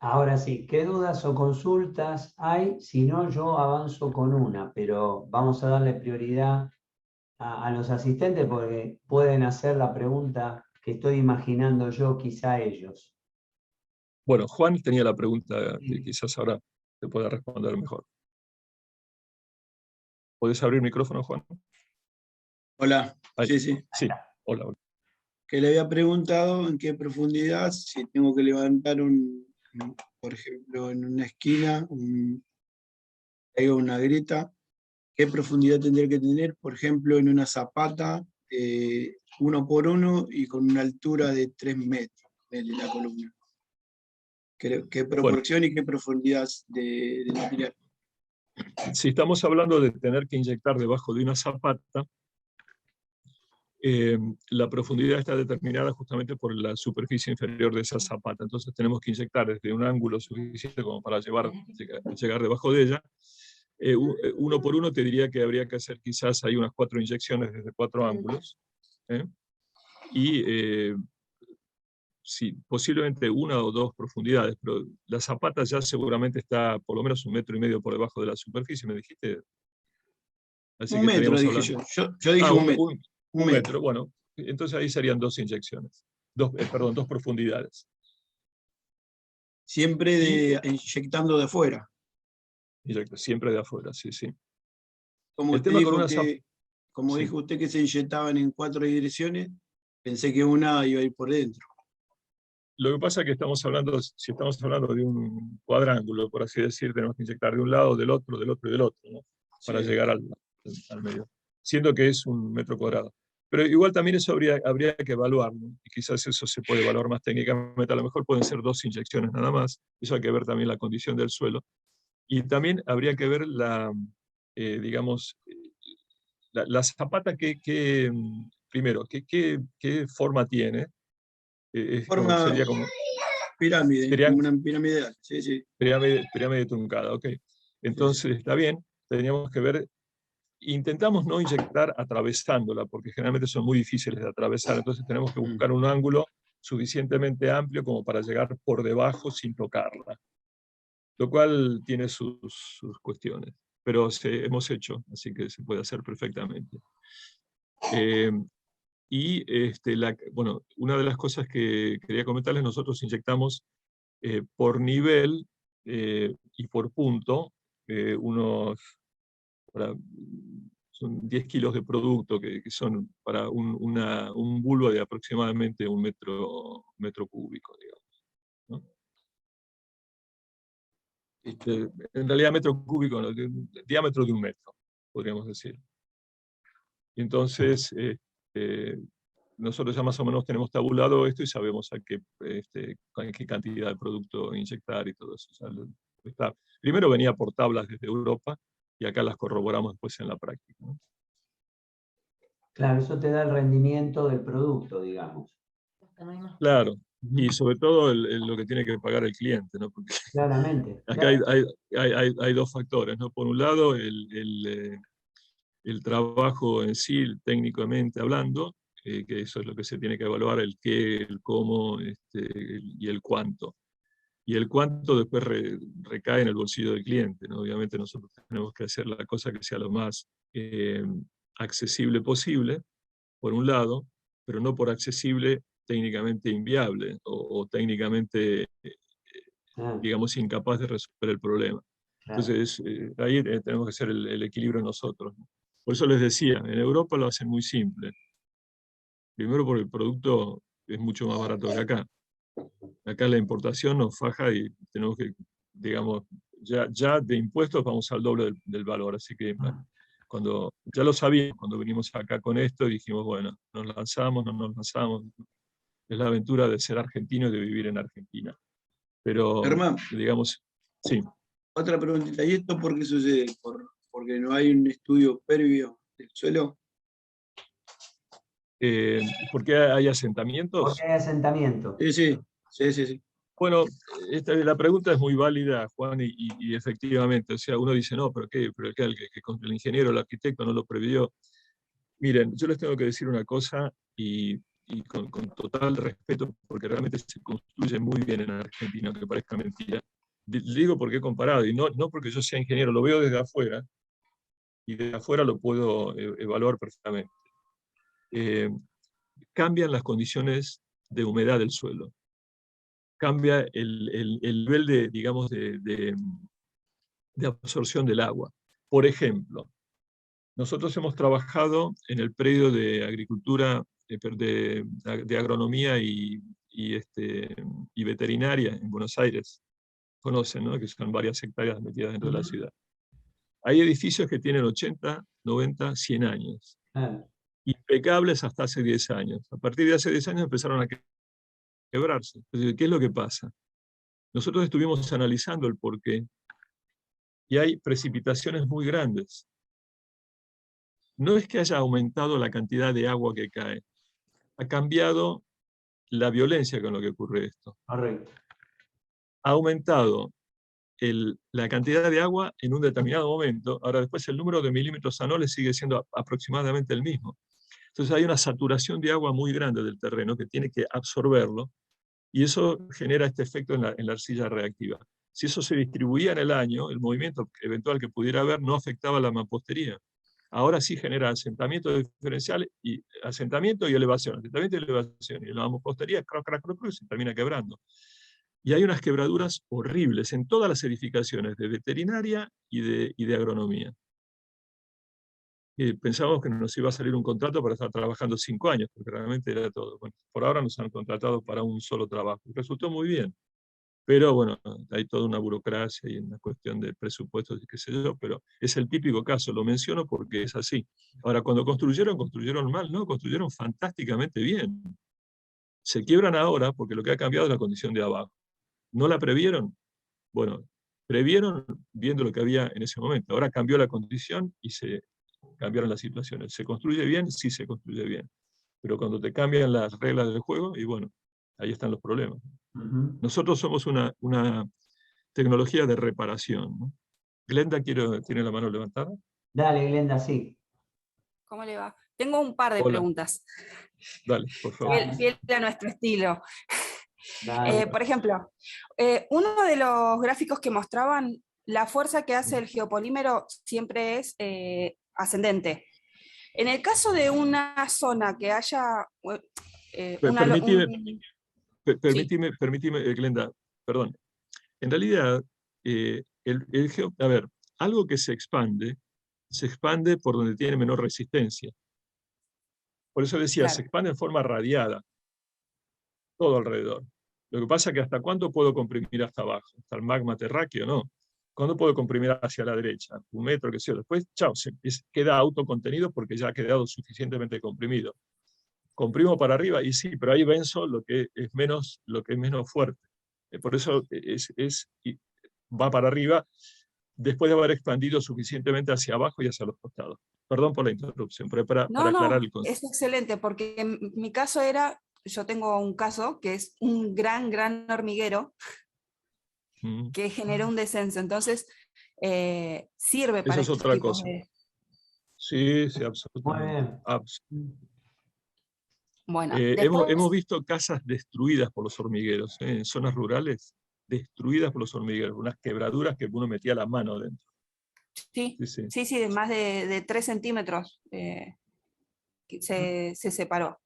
Ahora sí, ¿qué dudas o consultas hay? Si no, yo avanzo con una, pero vamos a darle prioridad a los asistentes porque pueden hacer la pregunta que estoy imaginando yo, quizá ellos. Bueno, Juan tenía la pregunta que Sí. quizás ahora te pueda responder mejor. ¿Puedes abrir el micrófono, Juan? Hola, Ahí. sí, sí. Ahí Sí, está. hola, hola. Que le había preguntado en qué profundidad, si tengo que levantar por ejemplo, en una esquina, hay una grieta, qué profundidad tendría que tener, por ejemplo, en una zapata, 1 por 1 y con una altura de 3 metros de la columna. ¿Qué Bueno, proporción y qué profundidad de material? si estamos hablando de tener que inyectar debajo de una zapata, la profundidad está determinada justamente por la superficie inferior de esa zapata. Entonces tenemos que inyectar desde un ángulo suficiente como para llegar debajo de ella. 1 por 1 te diría que habría que hacer quizás hay unas 4 inyecciones desde 4 ángulos. ¿Eh? Y sí, posiblemente 1 o 2 profundidades, pero la zapata ya seguramente está por lo menos 1,5 metros por debajo de la superficie, me dijiste. Así Un que metro, estaríamos dije hablando. yo. Yo dije Ah, un metro. Un un metro. metro, bueno, entonces ahí serían 2 inyecciones, perdón, 2 profundidades. Siempre Y inyectando de afuera. siempre de afuera, sí, sí. Como El usted tema con dijo una zapata, que, como sí. dijo usted que se inyectaban en 4 direcciones, pensé que una iba a ir por dentro. Lo que pasa es que si estamos hablando de un cuadrángulo, por así decir, tenemos que inyectar de un lado, del otro, del otro y del otro, ¿no? Para Sí. llegar al medio, siendo que es 1 metro cuadrado. Pero igual también eso habría que evaluarlo, y quizás eso se puede evaluar más técnicamente, a lo mejor pueden ser 2 inyecciones nada más, eso hay que ver también la condición del suelo, y también habría que ver digamos, la zapata primero, qué forma tiene. Forma Sería como pirámide, como una piramidal. Sí, sí. pirámide truncada, ok. Sí, sí. Entonces, está bien, teníamos que ver, intentamos no inyectar atravesándola, porque generalmente son muy difíciles de atravesar, entonces tenemos que Mm. buscar un ángulo suficientemente amplio como para llegar por debajo sin tocarla, lo cual tiene sus cuestiones, pero hemos hecho, así que se puede hacer perfectamente. Eh, bueno, una de las cosas que quería comentarles, nosotros inyectamos por nivel y por punto, unos, para- son 10 kilos de producto que son para un bulbo de aproximadamente 1 metro cúbico, digamos, ¿no? En realidad metro cúbico, ¿no? Diámetro de 1 metro, podríamos decir. Y entonces, nosotros ya más o menos tenemos tabulado esto y sabemos a qué cantidad de producto inyectar y todo eso. O sea, primero venía por tablas desde Europa y acá las corroboramos después en la práctica, ¿no? Claro, eso te da el rendimiento del producto, digamos. Claro, Ujú. y sobre todo lo que tiene que pagar el cliente, ¿no? Porque Claramente, acá claro. hay 2 factores, ¿no? Por un lado, el trabajo en sí, técnicamente hablando, que eso es lo que se tiene que evaluar, el qué, el cómo y el cuánto. Y el cuánto después recae en el bolsillo del cliente, ¿no? Obviamente nosotros tenemos que hacer la cosa que sea lo más accesible posible, por un lado, pero no por accesible técnicamente inviable o técnicamente, Ah, digamos, incapaz de resolver el problema. claro. Entonces, ahí tenemos que hacer el equilibrio nosotros, ¿no? Por eso les decía, en Europa lo hacen muy simple. Primero porque el producto es mucho más barato que acá. Acá la importación nos faja y tenemos que, digamos, ya de impuestos vamos al doble del valor. Así que Ah, cuando ya lo sabíamos, cuando vinimos acá con esto, dijimos, bueno, nos lanzamos, no nos lanzamos. Es la aventura de ser argentino y de vivir en Argentina. Pero, Germán, digamos, sí. otra preguntita. ¿Y esto por qué sucede? ¿Porque no hay un estudio previo del suelo? ¿Por qué hay porque asentamientos? hay asentamiento. Sí, sí, sí, sí, sí. Bueno, la pregunta es muy válida, Juan, y efectivamente, o sea, uno dice, no, pero ¿qué? Pero el ingeniero, el arquitecto no lo previó. Miren, yo les tengo que decir una cosa, y y con total respeto, porque realmente se construye muy bien en Argentina, aunque parezca mentira. Digo porque he comparado, y no porque yo sea ingeniero, lo veo desde afuera, y desde afuera lo puedo evaluar perfectamente. Cambian las condiciones de humedad del suelo, cambia el nivel de, digamos, de absorción del agua. Por ejemplo, nosotros hemos trabajado en el predio de agricultura, de agronomía y veterinaria en Buenos Aires. Conocen, ¿no? Que son varias hectáreas metidas dentro de la ciudad. Hay edificios que tienen 80, 90, 100 años. Impecables hasta hace 10 años. A partir de hace 10 años empezaron a quebrarse. Entonces, ¿qué es lo que pasa? Nosotros estuvimos analizando el porqué y hay precipitaciones muy grandes. No es que haya aumentado la cantidad de agua que cae, ha cambiado la violencia con lo que ocurre esto. Correcto. Ha aumentado la cantidad de agua en un determinado momento, ahora después el número de milímetros anuales sigue siendo aproximadamente el mismo. Entonces hay una saturación de agua muy grande del terreno que tiene que absorberlo, y eso genera este efecto en la arcilla reactiva. Si eso se distribuía en el año, el movimiento eventual que pudiera haber no afectaba a la mampostería. Ahora sí genera asentamiento diferencial y asentamiento y elevación, asentamiento y elevación, y la mampostería se termina quebrando. Y hay unas quebraduras horribles en todas las edificaciones de veterinaria y de agronomía. Pensábamos que nos iba a salir un contrato para estar trabajando 5 años, porque realmente era todo. Bueno, por ahora nos han contratado para un solo trabajo. Resultó muy bien. Pero bueno, hay toda una burocracia y una cuestión de presupuestos y qué sé yo, pero es el típico caso, lo menciono porque es así. Ahora, cuando construyeron mal, no, construyeron fantásticamente bien. Se quiebran ahora porque lo que ha cambiado es la condición de abajo. ¿No la previeron? Bueno, previeron viendo lo que había en ese momento. Ahora cambió la condición y se cambiaron las situaciones. ¿Se construye bien? Sí, se construye bien. Pero cuando te cambian las reglas del juego, y bueno, ahí están los problemas. Nosotros somos una tecnología de reparación, ¿no? Glenda tiene la mano levantada. Dale, Glenda, sí. ¿Cómo le va? Tengo un par de Hola. preguntas. Dale, por favor. Fiel a nuestro estilo. Dale. Por ejemplo, uno de los gráficos que mostraban, la fuerza que hace el geopolímero siempre es ascendente. En el caso de una zona que haya... Permíteme, Glenda, perdón. En realidad, algo que se expande por donde tiene menor resistencia. Por eso decía, Claro. se expande en forma radiada, todo alrededor. Lo que pasa es que hasta cuánto puedo comprimir hasta abajo, hasta el magma terráqueo, ¿no? ¿Cuándo puedo comprimir hacia la derecha? 1 metro, qué sé yo. Después, chao, queda autocontenido porque ya ha quedado suficientemente comprimido. Comprimo para arriba y sí, pero ahí venzo lo que es menos fuerte. Por eso va para arriba después de haber expandido suficientemente hacia abajo y hacia los costados. Perdón por la interrupción, pero para aclarar el concepto. Es excelente, porque en mi caso yo tengo un caso que es un gran hormiguero que generó un descenso, entonces sirve para eso es otra cosa. Sí, absolutamente. Bueno, hemos visto casas destruidas por los hormigueros, en zonas rurales, destruidas por los hormigueros, unas quebraduras que uno metía la mano dentro. Sí, de más de 3 centímetros se separó.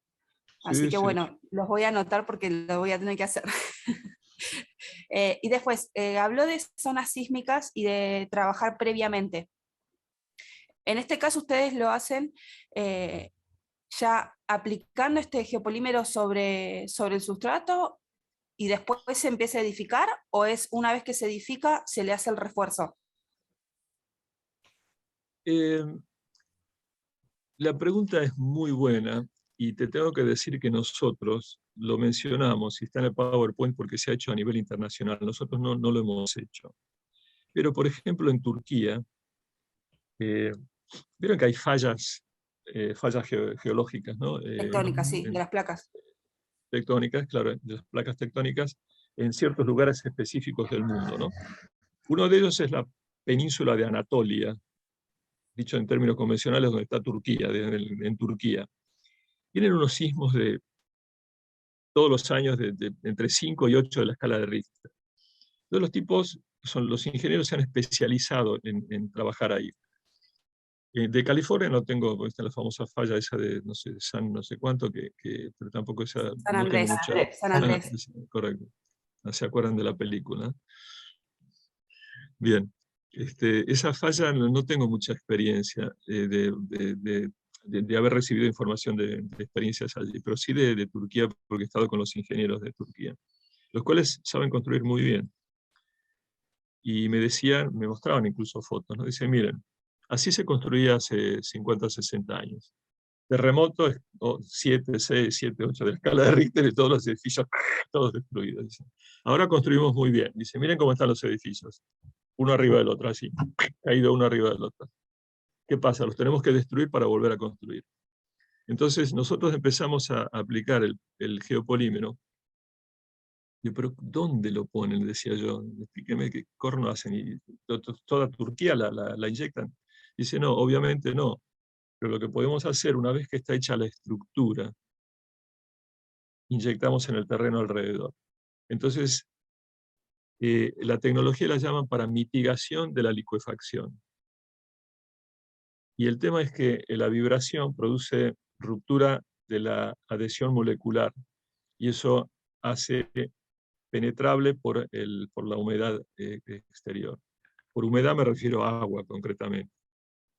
Así que bueno, los voy a anotar porque lo voy a tener que hacer. Y después, habló de zonas sísmicas y de trabajar previamente. En este caso ustedes lo hacen ya aplicando este geopolímero sobre el sustrato y después se empieza a edificar, o es una vez que se edifica se le hace el refuerzo. La pregunta es muy buena y te tengo que decir que nosotros lo mencionamos y está en el PowerPoint porque se ha hecho a nivel internacional. Nosotros no lo hemos hecho. Pero, por ejemplo, en Turquía, vieron que hay fallas geológicas, ¿no? Tectónicas, sí, de las placas. Tectónicas, claro, de las placas tectónicas en ciertos lugares específicos del mundo, ¿no? Uno de ellos es la península de Anatolia, dicho en términos convencionales, donde está Turquía, en Turquía. Tienen unos sismos de todos los años entre 5 y 8 de la escala de Richter. Entonces los tipos, los ingenieros se han especializado en trabajar ahí. De California no tengo, porque está la famosa falla esa de, no sé, San no sé cuánto, pero tampoco esa, San no tengo Andrés. mucha... San Andrés. Correcto. No se acuerdan de la película. Bien. Esa falla no tengo mucha experiencia de haber recibido información de experiencias allí, pero sí de Turquía, porque he estado con los ingenieros de Turquía, los cuales saben construir muy bien. Y me decían, me mostraban incluso fotos, ¿no? Dicen, miren, así se construía hace 50, 60 años. Terremotos, 7, 6, 7, 8 de la escala de Richter y todos los edificios, todos destruidos. Dicen. Ahora construimos muy bien. Dice, miren cómo están los edificios. Uno arriba del otro, así, caído uno arriba del otro. ¿Qué pasa? Los tenemos que destruir para volver a construir. Entonces nosotros empezamos a aplicar el geopolímero. Y, pero ¿dónde lo ponen? Decía yo. Explíqueme qué corno hacen. Y toda Turquía la inyectan. Dice, no, obviamente no. Pero lo que podemos hacer, una vez que está hecha la estructura, inyectamos en el terreno alrededor. Entonces, la tecnología la llaman para mitigación de la licuefacción. Y el tema es que la vibración produce ruptura de la adhesión molecular, y eso hace penetrable por la humedad exterior. Por humedad me refiero a agua, concretamente.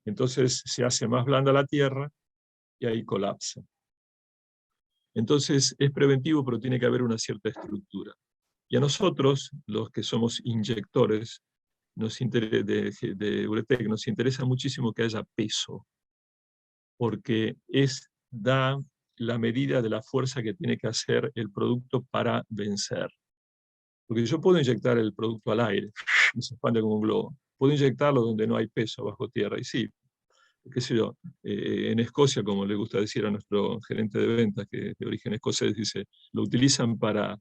Entonces se hace más blanda la tierra y ahí colapsa. Entonces es preventivo, pero tiene que haber una cierta estructura. Y a nosotros, los que somos inyectores de Uretec, nos interesa muchísimo que haya peso, porque da la medida de la fuerza que tiene que hacer el producto para vencer. Porque yo puedo inyectar el producto al aire, y se expande como un globo. Puedo inyectarlo donde no hay peso, bajo tierra, y sí, qué sé yo, en Escocia, como le gusta decir a nuestro gerente de ventas, que es de origen escocés, dice, lo utilizan para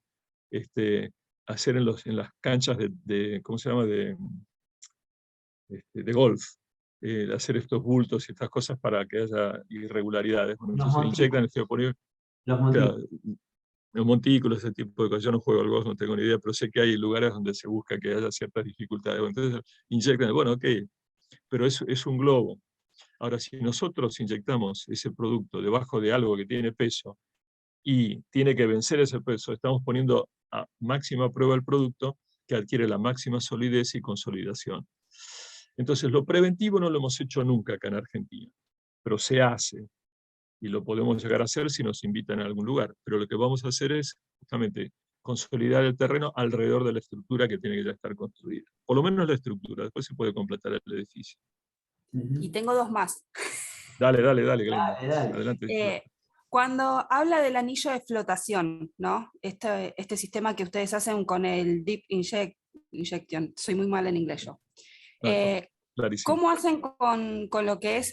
hacer en las canchas ¿cómo se llama?, de golf, hacer estos bultos y estas cosas para que haya irregularidades. Bueno, entonces inyectan el geopolímero. Los montículos. Claro, los montículos, ese tipo de cosas. Yo no juego al golf, no tengo ni idea, pero sé que hay lugares donde se busca que haya ciertas dificultades. Entonces inyectan, bueno, ok, pero es un globo. Ahora, si nosotros inyectamos ese producto debajo de algo que tiene peso y tiene que vencer ese peso, estamos poniendo a máxima prueba el producto, que adquiere la máxima solidez y consolidación. Entonces, lo preventivo no lo hemos hecho nunca acá en Argentina, pero se hace, y lo podemos llegar a hacer si nos invitan a algún lugar. Pero lo que vamos a hacer es justamente consolidar el terreno alrededor de la estructura que tiene que ya estar construida. Por lo menos la estructura, después se puede completar el edificio. Y tengo dos más. Dale, Glenda. Dale. Adelante. Cuando habla del anillo de flotación, ¿no? Este sistema que ustedes hacen con el Deep Injection, soy muy mal en inglés yo. ¿Cómo hacen con lo que es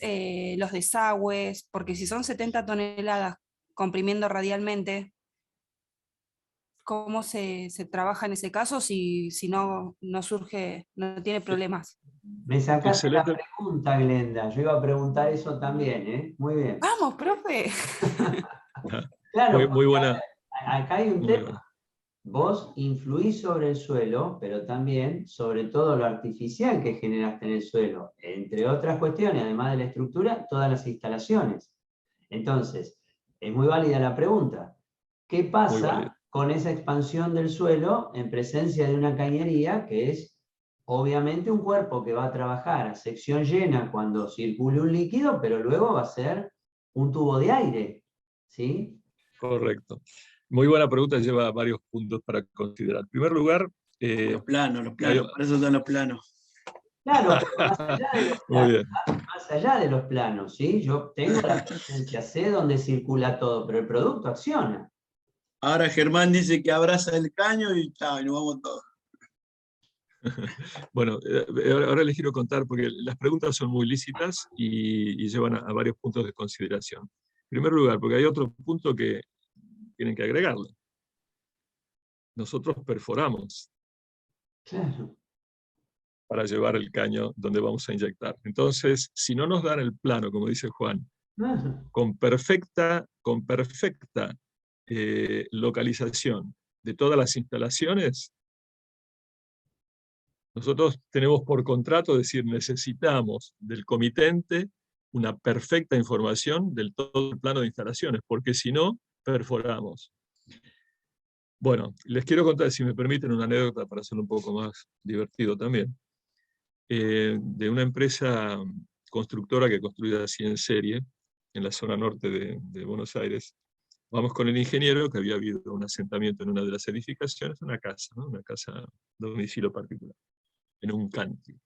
los desagües? Porque si son 70 toneladas comprimiendo radialmente, ¿cómo se trabaja en ese caso si no surge, no tiene problemas? Me sacaste la pregunta, Glenda. Yo iba a preguntar eso también, ¿eh? Muy bien. ¡Vamos, profe! Claro, muy buena. Acá hay un tema. Vos influís sobre el suelo, pero también sobre todo lo artificial que generaste en el suelo. Entre otras cuestiones, además de la estructura, todas las instalaciones. Entonces, es muy válida la pregunta. ¿Qué pasa con esa expansión del suelo en presencia de una cañería que es obviamente un cuerpo que va a trabajar a sección llena cuando circule un líquido, pero luego va a ser un tubo de aire? ¿Sí? Correcto. Muy buena pregunta, lleva varios puntos para considerar. En primer lugar... los planos, por eso están los planos. Claro, pero más allá de los planos, ¿sí? Yo tengo la presencia, sé dónde circula todo, pero el producto acciona. Ahora Germán dice que abraza el caño y chao, y nos vamos todos. Bueno, ahora les quiero contar, porque las preguntas son muy lícitas y llevan a varios puntos de consideración. En primer lugar, porque hay otro punto que tienen que agregarle. Nosotros perforamos para llevar el caño donde vamos a inyectar. Entonces, si no nos dan el plano, como dice Juan, con perfecta localización de todas las instalaciones, nosotros tenemos por contrato decir, necesitamos del comitente una perfecta información del todo el plano de instalaciones, porque si no, perforamos. Bueno, les quiero contar, si me permiten, una anécdota para hacerlo un poco más divertido también, de una empresa constructora que construye así en serie, en la zona norte de Buenos Aires. Vamos con el ingeniero, que había habido un asentamiento en una de las edificaciones, una casa, ¿no? Una casa, domicilio particular, en un country.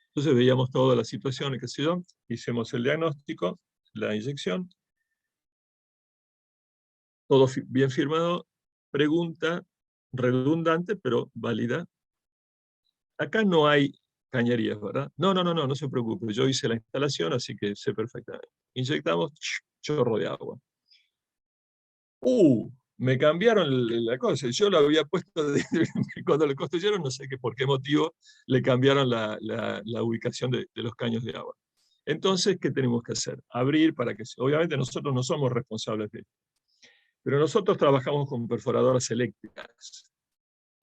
Entonces veíamos toda la situación, qué sé yo, hicimos el diagnóstico, la inyección, todo bien firmado, pregunta redundante, pero válida. Acá no hay cañerías, ¿verdad? No se preocupe, yo hice la instalación, así que sé perfectamente. Inyectamos, chorro de agua. Me cambiaron la cosa. Yo lo había puesto, cuando lo construyeron, no sé por qué motivo, le cambiaron la ubicación de los caños de agua. Entonces, ¿qué tenemos que hacer? Abrir para que... Obviamente nosotros no somos responsables de esto, pero nosotros trabajamos con perforadoras eléctricas.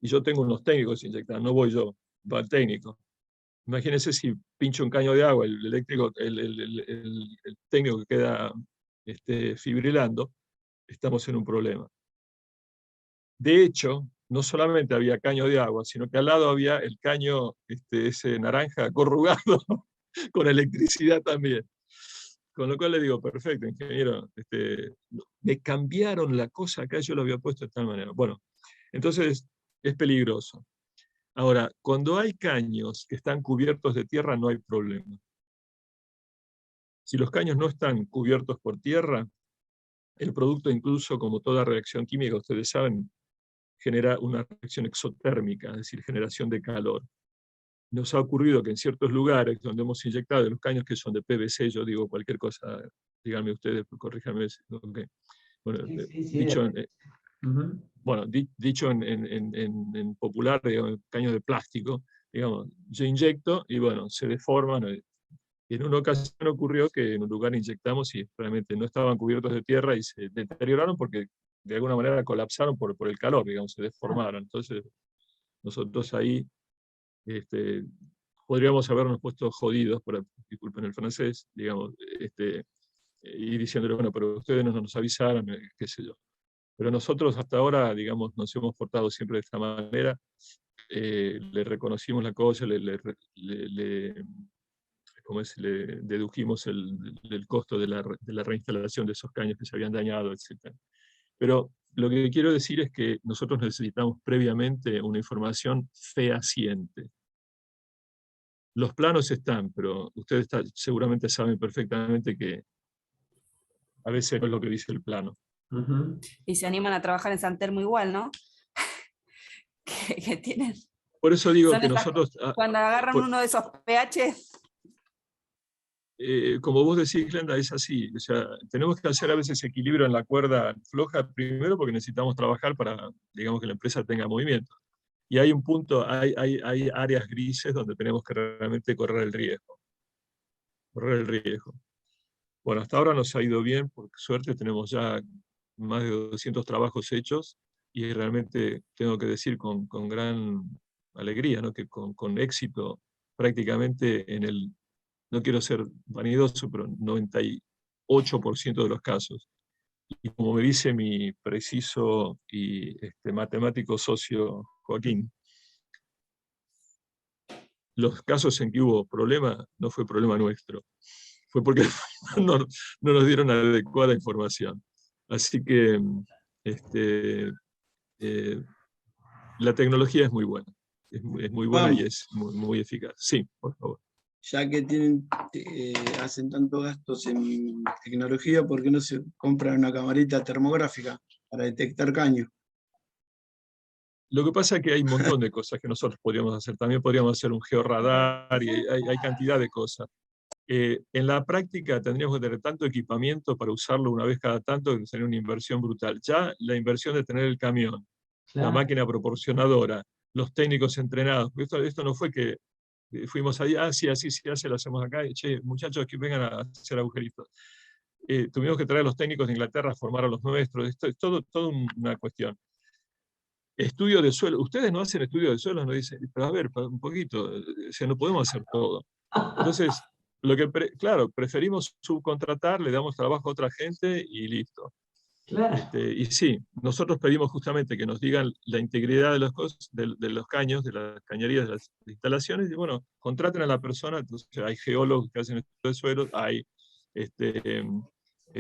Y yo tengo unos técnicos inyectando, no voy yo, va el técnico. Imagínense si pincho un caño de agua, el eléctrico, el técnico que queda fibrilando, estamos en un problema. De hecho, no solamente había caño de agua, sino que al lado había el caño ese naranja corrugado con electricidad también. Con lo cual le digo, perfecto, ingeniero, me cambiaron la cosa acá, yo lo había puesto de tal manera. Bueno, entonces es peligroso. Ahora, cuando hay caños que están cubiertos de tierra, no hay problema. Si los caños no están cubiertos por tierra, el producto, incluso como toda reacción química, ustedes saben, genera una reacción exotérmica, es decir, generación de calor. Nos ha ocurrido que en ciertos lugares donde hemos inyectado los caños que son de PVC, yo digo cualquier cosa, díganme ustedes, corríjanme. Okay. Bueno, dicho en popular, digamos, caños de plástico, digamos, yo inyecto y bueno, se deforman. Y en una ocasión ocurrió que en un lugar inyectamos y realmente no estaban cubiertos de tierra y se deterioraron porque de alguna manera colapsaron por el calor, digamos, se deformaron. Entonces, nosotros ahí podríamos habernos puesto jodidos, disculpen el francés, digamos, y diciéndole, bueno, pero ustedes no nos avisaron, qué sé yo. Pero nosotros hasta ahora, digamos, nos hemos portado siempre de esta manera, le reconocimos la cosa, le dedujimos el costo de la reinstalación de esos caños que se habían dañado, etc. Pero lo que quiero decir es que nosotros necesitamos previamente una información fehaciente. Los planos están, pero ustedes seguramente saben perfectamente que a veces no es lo que dice el plano. Y se animan a trabajar en San Telmo igual, ¿no? que tienen... Por eso digo que nosotros... Cuando agarran uno de esos pH... como vos decís, Glenda, es así. O sea, tenemos que hacer a veces equilibrio en la cuerda floja, primero porque necesitamos trabajar para, digamos, que la empresa tenga movimiento. Y hay un punto, hay áreas grises donde tenemos que realmente correr el riesgo. Bueno, hasta ahora nos ha ido bien, por suerte tenemos ya más de 200 trabajos hechos, y realmente tengo que decir con gran alegría, ¿no? Que con éxito prácticamente no quiero ser vanidoso, pero 98% de los casos. Y como me dice mi preciso y matemático socio Joaquín, los casos en que hubo problema no fue problema nuestro, fue porque no nos dieron adecuada información. Así que la tecnología es muy buena, es muy buena. Vamos. Y es muy eficaz. Sí, por favor. Ya que hacen tantos gastos en tecnología, ¿por qué no se compran una camarita termográfica para detectar caño? Lo que pasa es que hay un montón de cosas que nosotros podríamos hacer. También podríamos hacer un georradar, y hay cantidad de cosas. En la práctica tendríamos que tener tanto equipamiento para usarlo una vez cada tanto, que sería una inversión brutal. Ya la inversión de tener el camión, claro, la máquina proporcionadora, los técnicos entrenados, esto no fue que fuimos ahí, sí, así se hace, lo hacemos acá, y che, muchachos, que vengan a hacer agujeritos. tuvimos que traer a los técnicos de Inglaterra a formar a los nuestros, esto es todo una cuestión. Estudio de suelo, ustedes no hacen estudio de suelo, nos dicen, pero a ver, un poquito, o sea, no podemos hacer todo. Entonces, claro, preferimos subcontratar, le damos trabajo a otra gente y listo. Claro. Y sí, nosotros pedimos justamente que nos digan la integridad de los caños, de las cañerías, de las instalaciones, y bueno, contraten a la persona. Entonces hay geólogos que hacen estudio de suelo, hay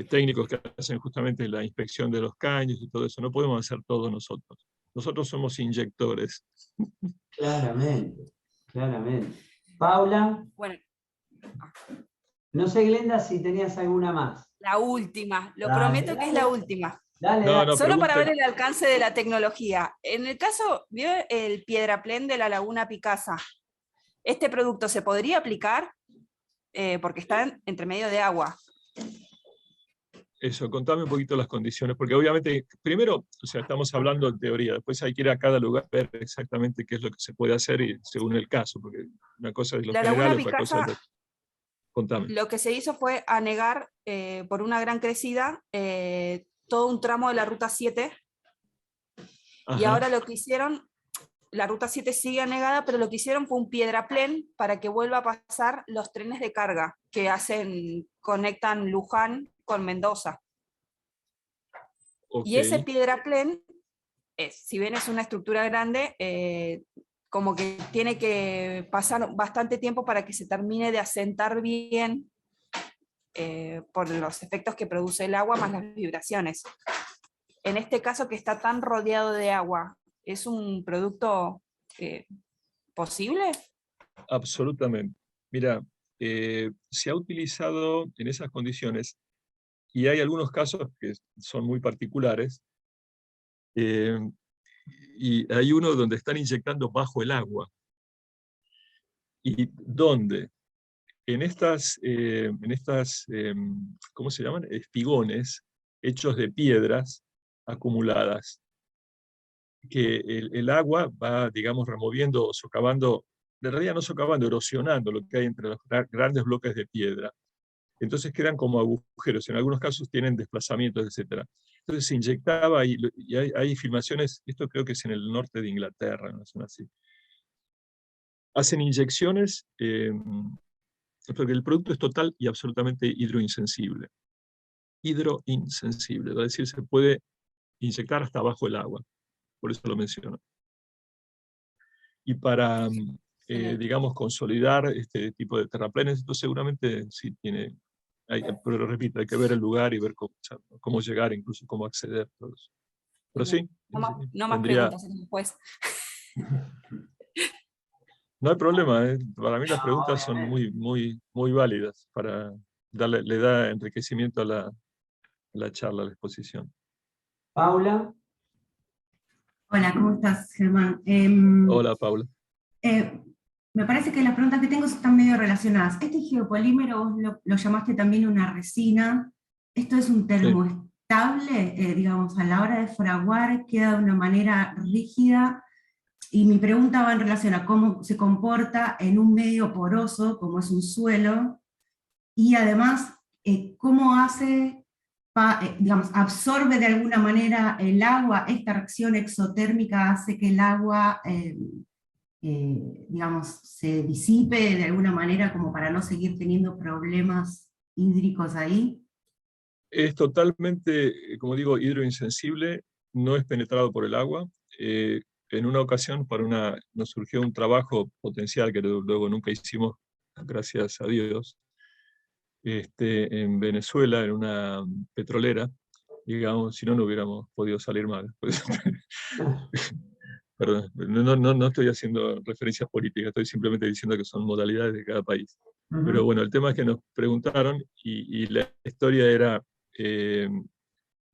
técnicos que hacen justamente la inspección de los caños y todo eso. No podemos hacer todo nosotros. Nosotros somos inyectores. Claramente, claramente. Paula, Bueno, no sé, Glenda, si tenías alguna más. la última, lo Dale, prometo que es la dale. última. Dale, No, dale. no, Solo para ver pregunten. el alcance de la tecnología. En el caso, ¿vio el piedraplén de la Laguna Picasa? ¿Este producto se podría aplicar? Porque está entre medio de agua. Eso, contame un poquito las condiciones, porque obviamente, primero, o sea, estamos hablando en teoría, después hay que ir a cada lugar a ver exactamente qué es lo que se puede hacer y según el caso, porque una cosa es lo La general, Laguna otra cosa es Picasa, Contame. lo que se hizo fue anegar por una gran crecida todo un tramo de la Ruta 7, y Ajá. ahora lo que hicieron, la Ruta 7 sigue anegada, pero lo que hicieron fue un piedraplén para que vuelva a pasar los trenes de carga que conectan Luján con Mendoza. Ok. Y ese piedraplén, si bien es una estructura grande, como que tiene que pasar bastante tiempo para que se termine de asentar bien por los efectos que produce el agua más las vibraciones. En este caso, que está tan rodeado de agua, ¿es un producto posible? Absolutamente. Mira, se ha utilizado en esas condiciones y hay algunos casos que son muy particulares y hay uno donde están inyectando bajo el agua. ¿Y dónde? En estas ¿cómo se llaman? Espigones hechos de piedras acumuladas, que el agua va, digamos, removiendo, socavando, de realidad no socavando, erosionando lo que hay entre los grandes bloques de piedra. Entonces quedan como agujeros, en algunos casos tienen desplazamientos, etc. Entonces se inyectaba, y hay filmaciones, esto creo que es en el norte de Inglaterra, no son así. Hacen inyecciones, porque el producto es total y absolutamente hidroinsensible. Hidroinsensible, es decir, se puede inyectar hasta abajo el agua, por eso lo menciono. Y para, digamos, consolidar este tipo de terraplenes, esto seguramente sí tiene, pero repito, hay que ver el lugar y ver cómo llegar, incluso cómo acceder. Todo eso. Pero sí, No más tendría... preguntas después. No hay problema, para mí las preguntas son muy válidas, le da enriquecimiento a la charla, a la exposición. Paula. Hola, ¿cómo estás, Germán? Hola, Paula. Me parece que las preguntas que tengo están medio relacionadas. Este geopolímero vos lo llamaste también una resina. ¿Esto es un termoestable? Digamos, a la hora de fraguar queda de una manera rígida. Y mi pregunta va en relación a cómo se comporta en un medio poroso, como es un suelo, y además, cómo hace, digamos, absorbe de alguna manera el agua. Esta reacción exotérmica hace que el agua, digamos, se disipe de alguna manera como para no seguir teniendo problemas hídricos ahí. Es totalmente, como digo, hidroinsensible, no es penetrado por el agua. En una ocasión nos surgió un trabajo potencial que luego nunca hicimos, gracias a Dios, en Venezuela, en una petrolera, digamos, si no, no hubiéramos podido salir mal. Perdón, no estoy haciendo referencias políticas, estoy simplemente diciendo que son modalidades de cada país. Pero bueno, el tema es que nos preguntaron y la historia era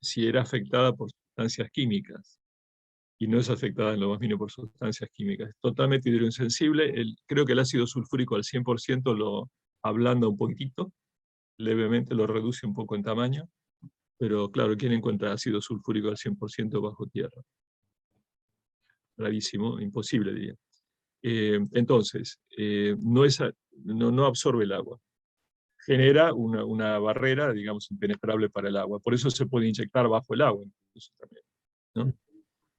si era afectada por sustancias químicas, y no es afectada en lo más mínimo por sustancias químicas. Es totalmente hidroinsensible. Creo que el ácido sulfúrico al 100% lo ablanda un poquitito, levemente lo reduce un poco en tamaño, pero claro, ¿quién encuentra ácido sulfúrico al 100% bajo tierra? Rarísimo, imposible, diría. Entonces, no absorbe el agua. genera una barrera, digamos, impenetrable para el agua. Por eso se puede inyectar bajo el agua, incluso también, ¿no?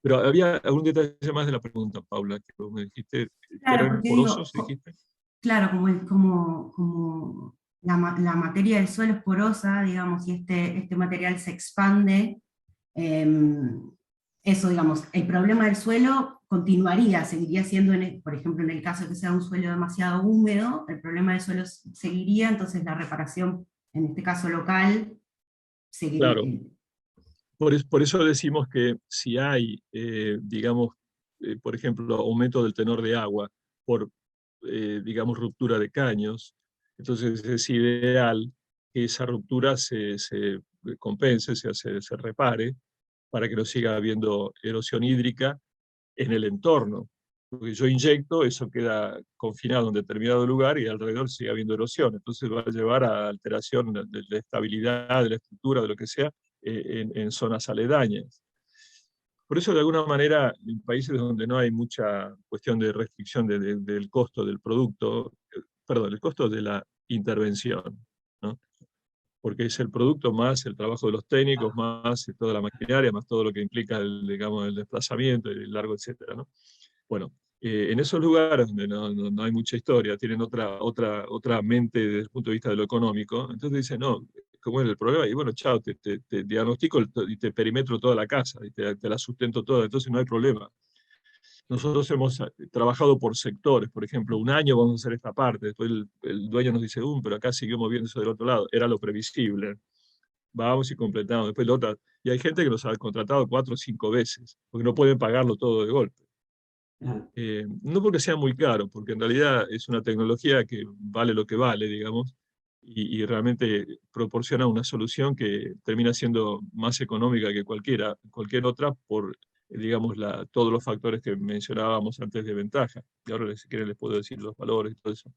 Pero había algún detalle más de la pregunta, Paula, que vos me dijiste. Claro, ¿Eran porque porosos, digo, dijiste? claro, como la materia del suelo es porosa, digamos, y este material se expande, eso, digamos, el problema del suelo continuaría, seguiría siendo, por ejemplo, en el caso de que sea un suelo demasiado húmedo, el problema del suelo seguiría, entonces la reparación, en este caso local, seguiría. Claro. Por eso decimos que si hay, digamos, por ejemplo, aumento del tenor de agua por, digamos, ruptura de caños, entonces es ideal que esa ruptura se compense, se repare, para que no siga habiendo erosión hídrica en el entorno. Porque yo inyecto, eso queda confinado en determinado lugar y alrededor sigue habiendo erosión. Entonces va a llevar a alteración de la estabilidad, de la estructura, de lo que sea, en zonas aledañas. Por eso, de alguna manera, en países donde no hay mucha cuestión de restricción del costo del producto, perdón, el costo de la intervención, ¿no? Porque es el producto más el trabajo de los técnicos, más toda la maquinaria, más todo lo que implica digamos, el desplazamiento, el largo, etcétera, ¿no? Bueno, en esos lugares donde no hay mucha historia, tienen otra mente desde el punto de vista de lo económico, entonces dicen, no, ¿cómo es el problema? Y bueno, chao, te diagnostico y te perimetro toda la casa, y te la sustento toda, entonces no hay problema. Nosotros hemos trabajado por sectores, por ejemplo, un año vamos a hacer esta parte, después el dueño nos dice, pero acá siguió moviéndose del otro lado, era lo previsible. Vamos y completamos, después la otra. Y hay gente que nos ha contratado 4 o 5 veces, porque no pueden pagarlo todo de golpe. No porque sea muy caro, porque en realidad es una tecnología que vale lo que vale, digamos, y realmente proporciona una solución que termina siendo más económica que cualquier otra por, digamos, todos los factores que mencionábamos antes de ventaja. Y ahora, si quieren, les puedo decir los valores y todo eso.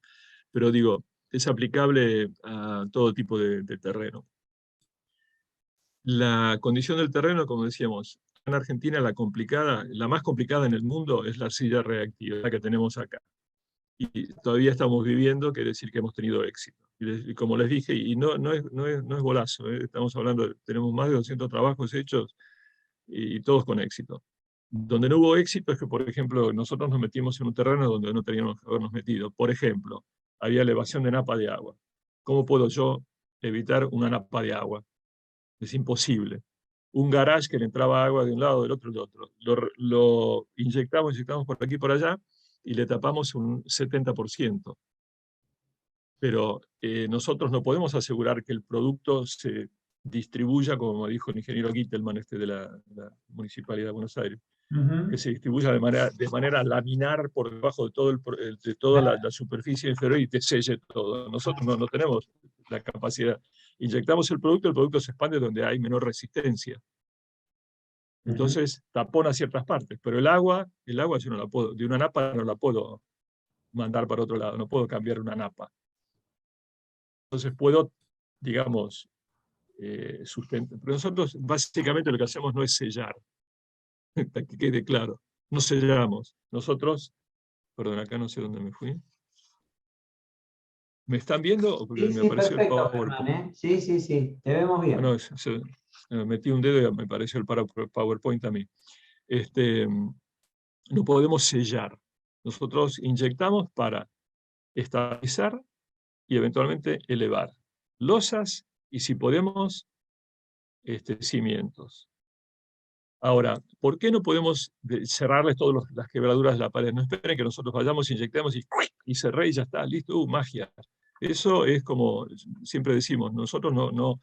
Pero digo, es aplicable a todo tipo de terreno. La condición del terreno, como decíamos, en Argentina la más complicada en el mundo es la arcilla reactiva, la que tenemos acá. Y todavía estamos viviendo, quiere decir que hemos tenido éxito. Y como les dije, y no es golazo, estamos hablando, tenemos más de 200 trabajos hechos y todos con éxito. Donde no hubo éxito es que, por ejemplo, nosotros nos metimos en un terreno donde no teníamos que habernos metido. Por ejemplo, había elevación de napa de agua. ¿Cómo puedo yo evitar una napa de agua? Es imposible. Un garage que le entraba agua de un lado, del otro. Lo inyectamos por aquí y por allá, y le tapamos un 70%. Pero nosotros no podemos asegurar que el producto se distribuya, como dijo el ingeniero Gittelman de la Municipalidad de Buenos Aires, que se distribuya de manera laminar por debajo de toda la superficie inferior y te selle todo. Nosotros no tenemos la capacidad. Inyectamos el producto se expande donde hay menor resistencia. Entonces tapona ciertas partes, pero el agua yo no la puedo, de una napa no la puedo mandar para otro lado, no puedo cambiar una napa. Entonces puedo, digamos, sustentar. Pero nosotros básicamente lo que hacemos no es sellar, para que quede claro, no sellamos. Nosotros, perdón, acá no sé dónde me fui. ¿Me están viendo? Porque Sí, me sí, apareció el perfecto, PowerPoint. Germán, ¿eh? Sí, te vemos bien. Bueno, metí un dedo y me apareció el PowerPoint a mí. No podemos sellar. Nosotros inyectamos para estabilizar y eventualmente elevar losas y, si podemos, cimientos. Ahora, ¿por qué no podemos cerrarles todas las quebraduras de la pared? No esperen que nosotros vayamos, inyectemos y cerré y ya está, listo, magia. Eso es como siempre decimos, nosotros no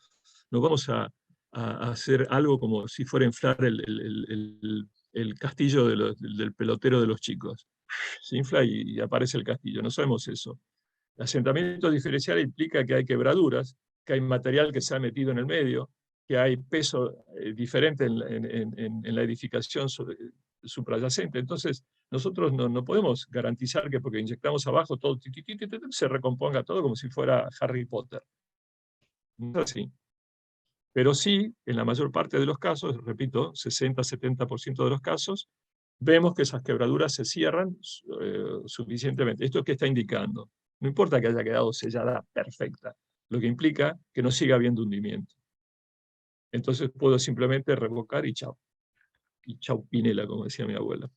vamos a hacer algo como si fuera a inflar el castillo del pelotero de los chicos. Se infla y aparece el castillo, no sabemos eso. El asentamiento diferencial implica que hay quebraduras, que hay material que se ha metido en el medio, que hay peso diferente en la edificación suprayacente. Entonces, nosotros no podemos garantizar que porque inyectamos abajo todo se recomponga todo como si fuera Harry Potter. No es así. Pero sí, en la mayor parte de los casos, repito, 60-70% de los casos, vemos que esas quebraduras se cierran suficientemente. ¿Esto qué está indicando? No importa que haya quedado sellada perfecta. lo que implica que no siga habiendo hundimiento. Entonces puedo simplemente revocar y chau. Y chau Pinela, como decía mi abuela.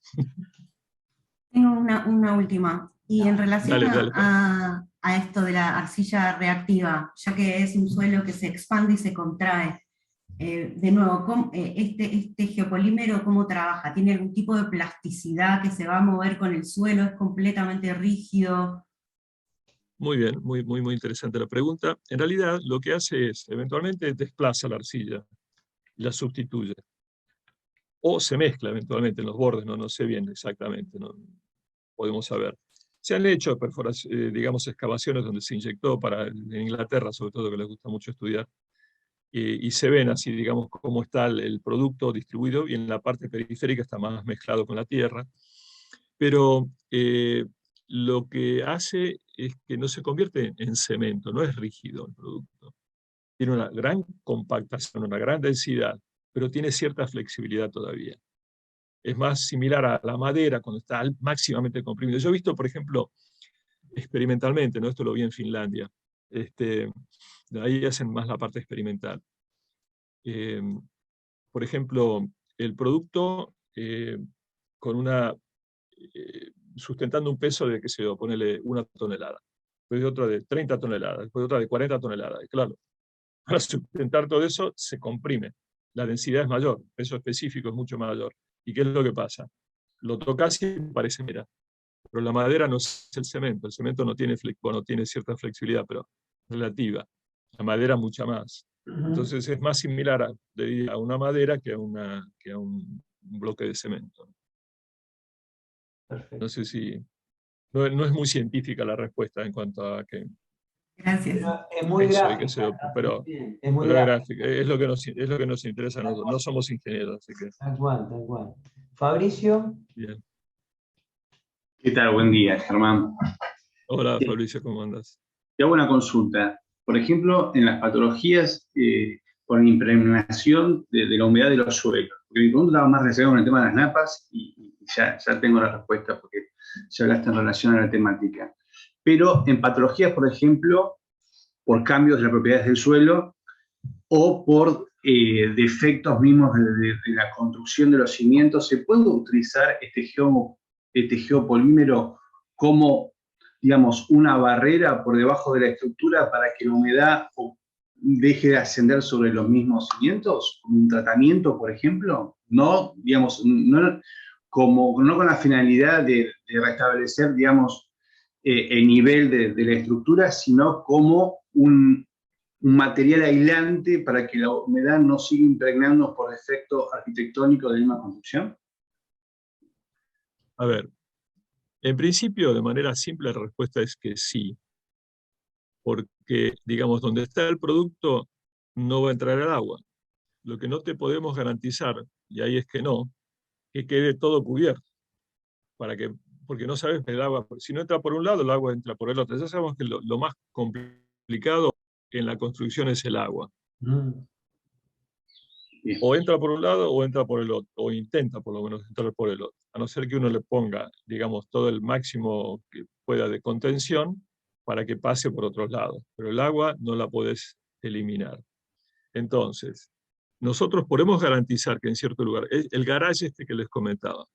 Tengo una última. Y en relación Dale, a esto de la arcilla reactiva, ya que es un suelo que se expande y se contrae, de nuevo, este geopolímero, ¿cómo trabaja? ¿Tiene algún tipo de plasticidad que se va a mover con el suelo? ¿Es completamente rígido? Muy bien, muy interesante la pregunta. En realidad, lo que hace es, eventualmente desplaza la arcilla y la sustituye. O se mezcla eventualmente en los bordes, no sé bien exactamente, no podemos saber. Se han hecho digamos, excavaciones donde se inyectó en Inglaterra, sobre todo, que les gusta mucho estudiar, y se ven así, digamos, cómo está el producto distribuido, y en la parte periférica está más mezclado con la tierra. Pero lo que hace es que no se convierte en cemento, no es rígido el producto. Tiene una gran compactación, una gran densidad, pero tiene cierta flexibilidad todavía. Es más similar a la madera cuando está máximamente comprimido. Yo he visto, por ejemplo, experimentalmente, ¿no? Esto lo vi en Finlandia, ahí hacen más la parte experimental. Por ejemplo, el producto con sustentando un peso de, qué sé yo, ponele 1 tonelada, después de otra de 30 toneladas, después de otra de 40 toneladas. Y claro, para sustentar todo eso se comprime. La densidad es mayor, el peso específico es mucho mayor. ¿Y qué es lo que pasa? Lo tocas y parece madera, pero la madera no es el cemento no tiene, no tiene cierta flexibilidad, pero relativa. La madera mucha más. Entonces es más similar a una madera que a un bloque de cemento. Perfecto. No sé si... No es muy científica la respuesta en cuanto a que Gracias. Pero es muy eso y gráfica. qué sé yo, pero Es muy es gráfica. gráfica, es lo que nos interesa a nosotros. No somos ingenieros, así que Tal cual, tal cual. Fabricio. bien. ¿Qué tal? Buen día, Germán. Hola Fabricio, ¿cómo andas? Te hago una consulta. Por ejemplo, en las patologías por impregnación de la humedad de los suelos. Porque mi pregunta estaba más relacionada con el tema de las napas y ya tengo la respuesta porque ya hablaste en relación a la temática. Pero en patologías, por ejemplo, por cambios de las propiedades del suelo o por defectos mismos de la construcción de los cimientos, ¿se puede utilizar este geopolímero como, digamos, una barrera por debajo de la estructura para que la humedad deje de ascender sobre los mismos cimientos? ¿Como un tratamiento, por ejemplo? No, digamos, no con la finalidad de restablecer, digamos, el nivel de la estructura, sino como un material aislante para que la humedad no siga impregnando por efecto arquitectónico de la misma construcción? A ver, en principio, de manera simple, la respuesta es que sí. Porque, digamos, donde está el producto no va a entrar el agua. Lo que no te podemos garantizar, y ahí es que no, que quede todo cubierto. Porque no sabes el agua, si no entra por un lado, el agua entra por el otro. Ya sabemos que lo más complicado en la construcción es el agua. O entra por un lado o entra por el otro, o intenta por lo menos entrar por el otro. A no ser que uno le ponga, digamos, todo el máximo que pueda de contención para que pase por otros lados. Pero el agua no la podés eliminar. Entonces, nosotros podemos garantizar que en cierto lugar, el garage este que les comentaba,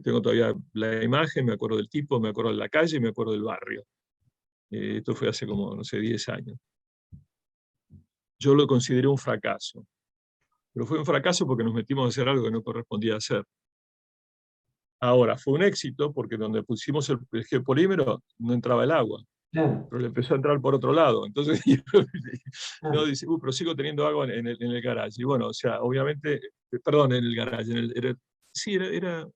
tengo todavía la imagen, me acuerdo del tipo, me acuerdo de la calle, me acuerdo del barrio. Esto fue hace como, no sé, 10 años. Yo lo consideré un fracaso. Pero fue un fracaso porque nos metimos a hacer algo que no correspondía hacer. Ahora, fue un éxito porque donde pusimos el geopolímero no entraba el agua, Claro. pero le empezó a entrar por otro lado. Entonces, no, dice, pero sigo teniendo agua en el garage. Y bueno, o sea, obviamente, perdón, en el garage, sí, creo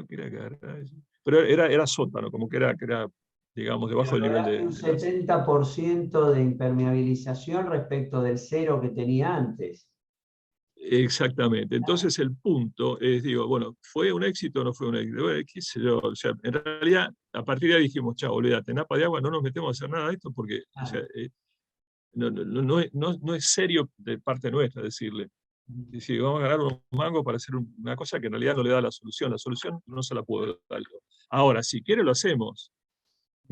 que era garage, pero era sótano, como que era digamos, debajo del nivel Lograste un 70% de impermeabilización respecto del 0 que tenía antes. Exactamente. Entonces el punto es, digo, bueno, ¿fue un éxito o no fue un éxito? Bueno, qué sé yo, o sea, en realidad, a partir de ahí dijimos, chao, olvídate, napa de agua, no nos metemos a hacer nada de esto porque, o sea, no es serio de parte nuestra decirle. Si vamos a ganar unos mangos para hacer una cosa que en realidad no le da la solución no se la puedo dar yo. Ahora, si quiere lo hacemos,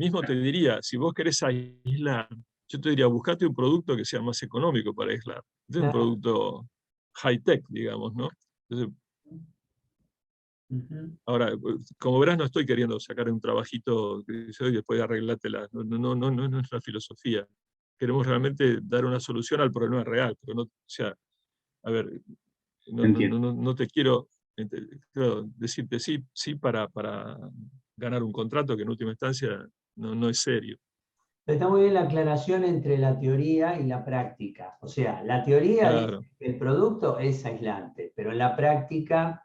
Mismo te diría, si vos querés aislar, yo te diría, buscate un producto que sea más económico para aislar. Este es un producto high-tech, digamos, ¿no? Entonces, ahora, como verás, no estoy queriendo sacar un trabajito que yo y después arreglártela. No es la filosofía. Queremos realmente dar una solución al problema real, pero no, o sea, a ver, no te quiero decirte sí para ganar un contrato que en última instancia no es serio. Está muy bien la aclaración entre la teoría y la práctica. O sea, la teoría dice que el producto es aislante, pero en la práctica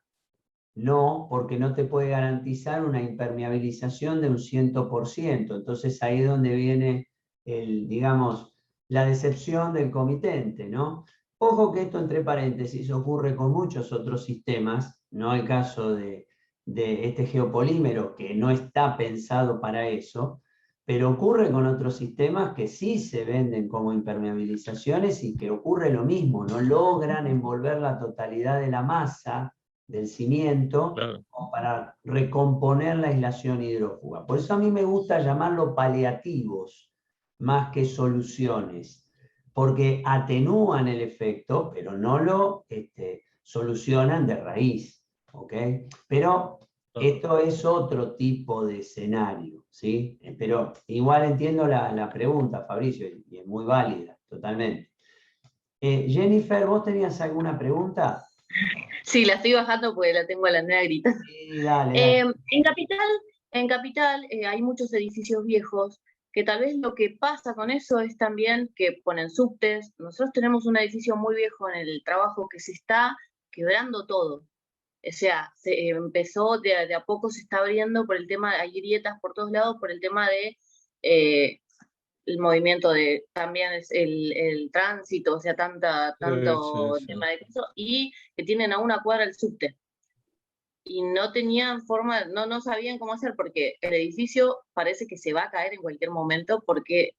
no, porque no te puede garantizar una impermeabilización de un 100%. Entonces ahí es donde viene, digamos, la decepción del comitente, ¿no? Ojo que esto, entre paréntesis, ocurre con muchos otros sistemas, no el caso de este geopolímero, que no está pensado para eso, pero ocurre con otros sistemas que sí se venden como impermeabilizaciones y que ocurre lo mismo, no logran envolver la totalidad de la masa del cimiento, Claro, como para recomponer la aislación hidrófuga. Por eso a mí me gusta llamarlo paliativos más que soluciones, porque atenúan el efecto, pero no lo solucionan de raíz. ¿Ok? Pero esto es otro tipo de escenario, ¿sí? Pero igual entiendo la pregunta, Fabricio, y es muy válida, totalmente. Jennifer, ¿vos tenías alguna pregunta? Sí, la estoy bajando porque la tengo a la negrita. Sí, dale. En Capital hay muchos edificios viejos que tal vez lo que pasa con eso es también que ponen subtes. Nosotros tenemos un edificio muy viejo en el trabajo que se está quebrando todo. O sea, se empezó de a poco, se está abriendo por el tema, hay grietas por todos lados por el tema de el movimiento de, también es el tránsito, o sea, tanto sí. tema de eso, y que tienen a una cuadra el subte. Y no tenían forma, no sabían cómo hacer, porque el edificio parece que se va a caer en cualquier momento, porque,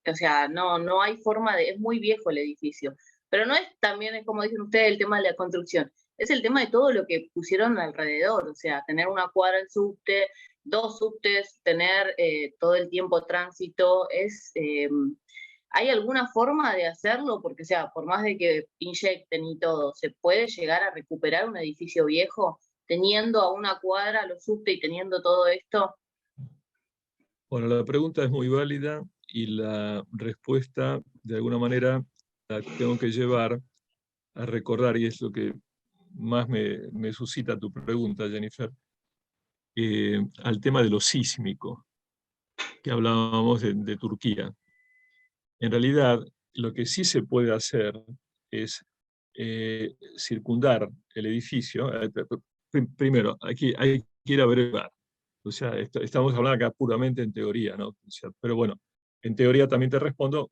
o sea, no hay forma de, es muy viejo el edificio. Pero no es también, es como dicen ustedes, el tema de la construcción, es el tema de todo lo que pusieron alrededor, o sea, tener una cuadra en subte, 2 subtes, tener todo el tiempo tránsito, ¿hay alguna forma de hacerlo? Porque, o sea, por más de que inyecten y todo, ¿se puede llegar a recuperar un edificio viejo teniendo a una cuadra los subte y teniendo todo esto? Bueno, la pregunta es muy válida y la respuesta, de alguna manera, la tengo que llevar a recordar, y es lo que más me suscita tu pregunta, Jennifer, al tema de lo sísmico, que hablábamos de Turquía. En realidad, lo que sí se puede hacer es circundar el edificio. Primero, aquí hay que ir a ver el lugar. O sea, estamos hablando acá puramente en teoría, ¿no? O sea, pero bueno, en teoría también te respondo,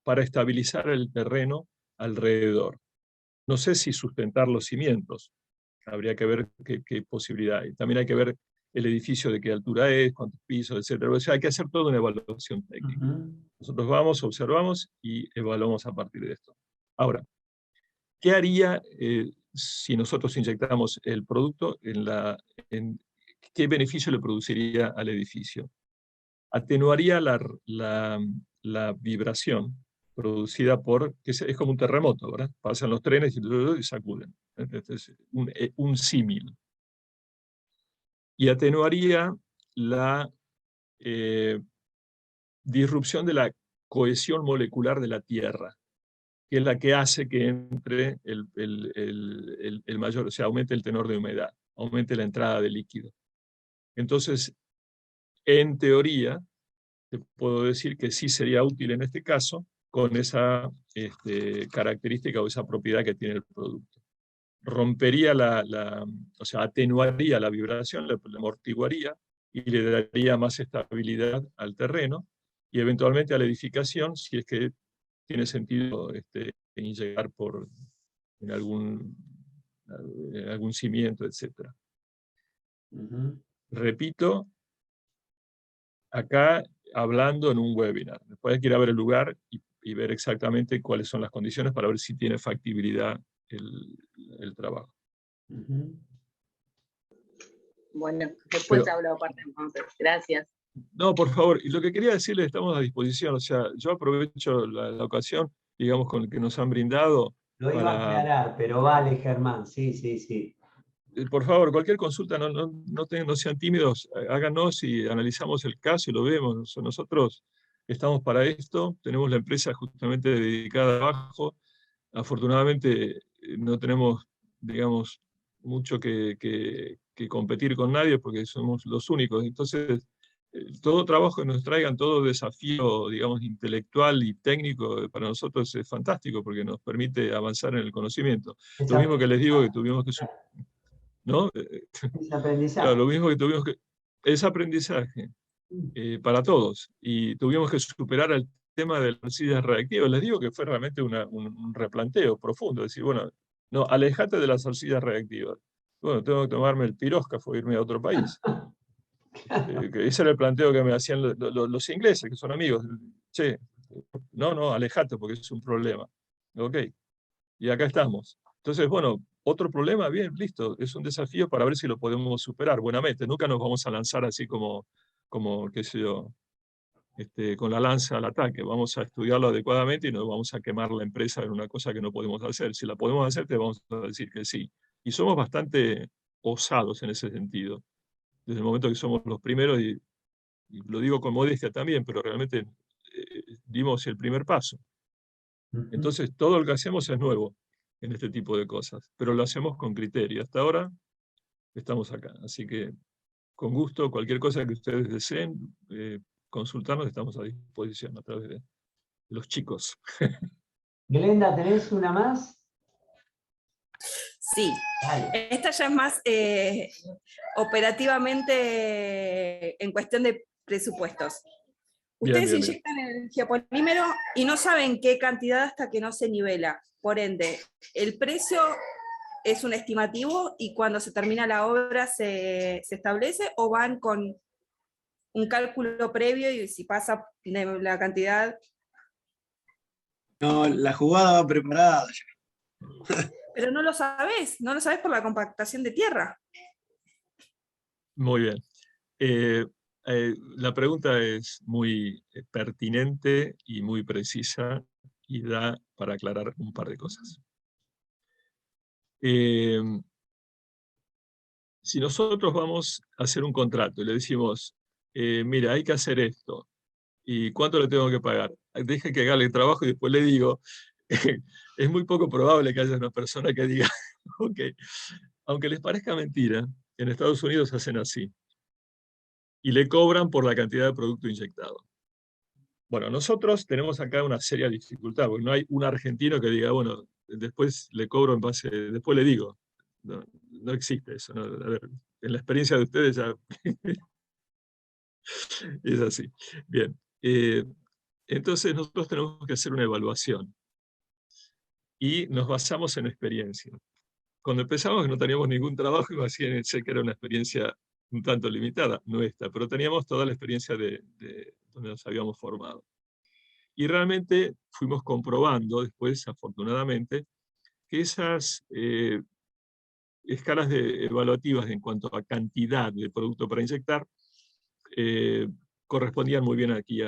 para estabilizar el terreno alrededor. No sé si sustentar los cimientos, habría que ver qué posibilidad hay. También hay que ver el edificio de qué altura es, cuántos pisos, etc. O sea, hay que hacer toda una evaluación técnica. Nosotros vamos, observamos y evaluamos a partir de esto. Ahora, ¿qué haría si nosotros inyectamos el producto qué beneficio le produciría al edificio? Atenuaría la vibración producida que es como un terremoto, ¿verdad? Pasan los trenes y sacuden. Este es un símil. Y atenuaría la disrupción de la cohesión molecular de la Tierra, que es la que hace que entre el mayor, o sea, aumente el tenor de humedad, aumente la entrada de líquido. Entonces, en teoría, te puedo decir que sí sería útil en este caso, con esa característica o esa propiedad que tiene el producto. Rompería o sea, atenuaría la vibración, la amortiguaría y le daría más estabilidad al terreno y eventualmente a la edificación, si es que tiene sentido inyectar en algún cimiento, etc. Repito, acá hablando en un webinar. Después hay que ir a ver el lugar y ver exactamente cuáles son las condiciones para ver si tiene factibilidad el trabajo. Bueno, después hablo aparte entonces. Gracias. No, por favor, y lo que quería decirles, estamos a disposición, o sea, yo aprovecho la ocasión, digamos, con el que nos han brindado Lo iba a para, aclarar, pero vale, Germán, sí, sí, sí. por favor, cualquier consulta, no sean tímidos, háganos y analizamos el caso y lo vemos. Nosotros estamos para esto, tenemos la empresa justamente dedicada abajo. Afortunadamente no tenemos, digamos, mucho que competir con nadie porque somos los únicos. Entonces, todo trabajo que nos traigan, todo desafío, digamos, intelectual y técnico, para nosotros es fantástico porque nos permite avanzar en el conocimiento. Es Lo mismo que les digo que aprendizaje. tuvimos que ¿no? Es Claro, aprendizaje. lo mismo que tuvimos que... Es aprendizaje para todos y tuvimos que superar el tema de las arcillas reactivas. Les digo que fue realmente un replanteo profundo, decir, bueno, no, alejate de las arcillas reactivas. Bueno, tengo que tomarme el piróscafo e irme a otro país. Que ese era el planteo que me hacían los ingleses, que son amigos. Che, no, alejate porque es un problema. Ok, y acá estamos. Entonces, bueno, otro problema, bien, listo, es un desafío para ver si lo podemos superar buenamente. Nunca nos vamos a lanzar así como qué sé yo, con la lanza al ataque. Vamos a estudiarlo adecuadamente y no vamos a quemar la empresa en una cosa que no podemos hacer. Si la podemos hacer, te vamos a decir que sí. Y somos bastante osados en ese sentido. Desde el momento que somos los primeros, y lo digo con modestia también, pero realmente dimos el primer paso. Entonces, todo lo que hacemos es nuevo en este tipo de cosas, pero lo hacemos con criterio. Hasta ahora estamos acá. Así que, con gusto, cualquier cosa que ustedes deseen consultarnos, estamos a disposición a través de los chicos. Glenda, ¿tenés una más? Sí, Dale. esta ya es más operativamente en cuestión de presupuestos. Bien, Ustedes bien, bien. inyectan el geopolímero y no saben qué cantidad hasta que no se nivela. Por ende, el precio es un estimativo y cuando se termina la obra se establece, o van con un cálculo previo y si pasa de la cantidad. No, la jugada va preparada. Pero no lo sabes por la compactación de tierra. Muy bien. La pregunta es muy pertinente y muy precisa y da para aclarar un par de cosas. Si nosotros vamos a hacer un contrato y le decimos, mira, hay que hacer esto, ¿y cuánto le tengo que pagar? Deje que haga el trabajo y después le digo, es muy poco probable que haya una persona que diga, ok, aunque les parezca mentira, en Estados Unidos hacen así, y le cobran por la cantidad de producto inyectado. Bueno, nosotros tenemos acá una seria dificultad, porque no hay un argentino que diga, bueno, después le cobro en base, después le digo. No existe eso. ¿No? A ver, en la experiencia de ustedes ya es así. Bien. Entonces nosotros tenemos que hacer una evaluación y nos basamos en experiencia. Cuando empezamos no teníamos ningún trabajo, imagínense que era una experiencia un tanto limitada, nuestra, pero teníamos toda la experiencia de donde nos habíamos formado. Y realmente fuimos comprobando después, afortunadamente, que esas escalas evaluativas en cuanto a cantidad de producto para inyectar correspondían muy bien aquí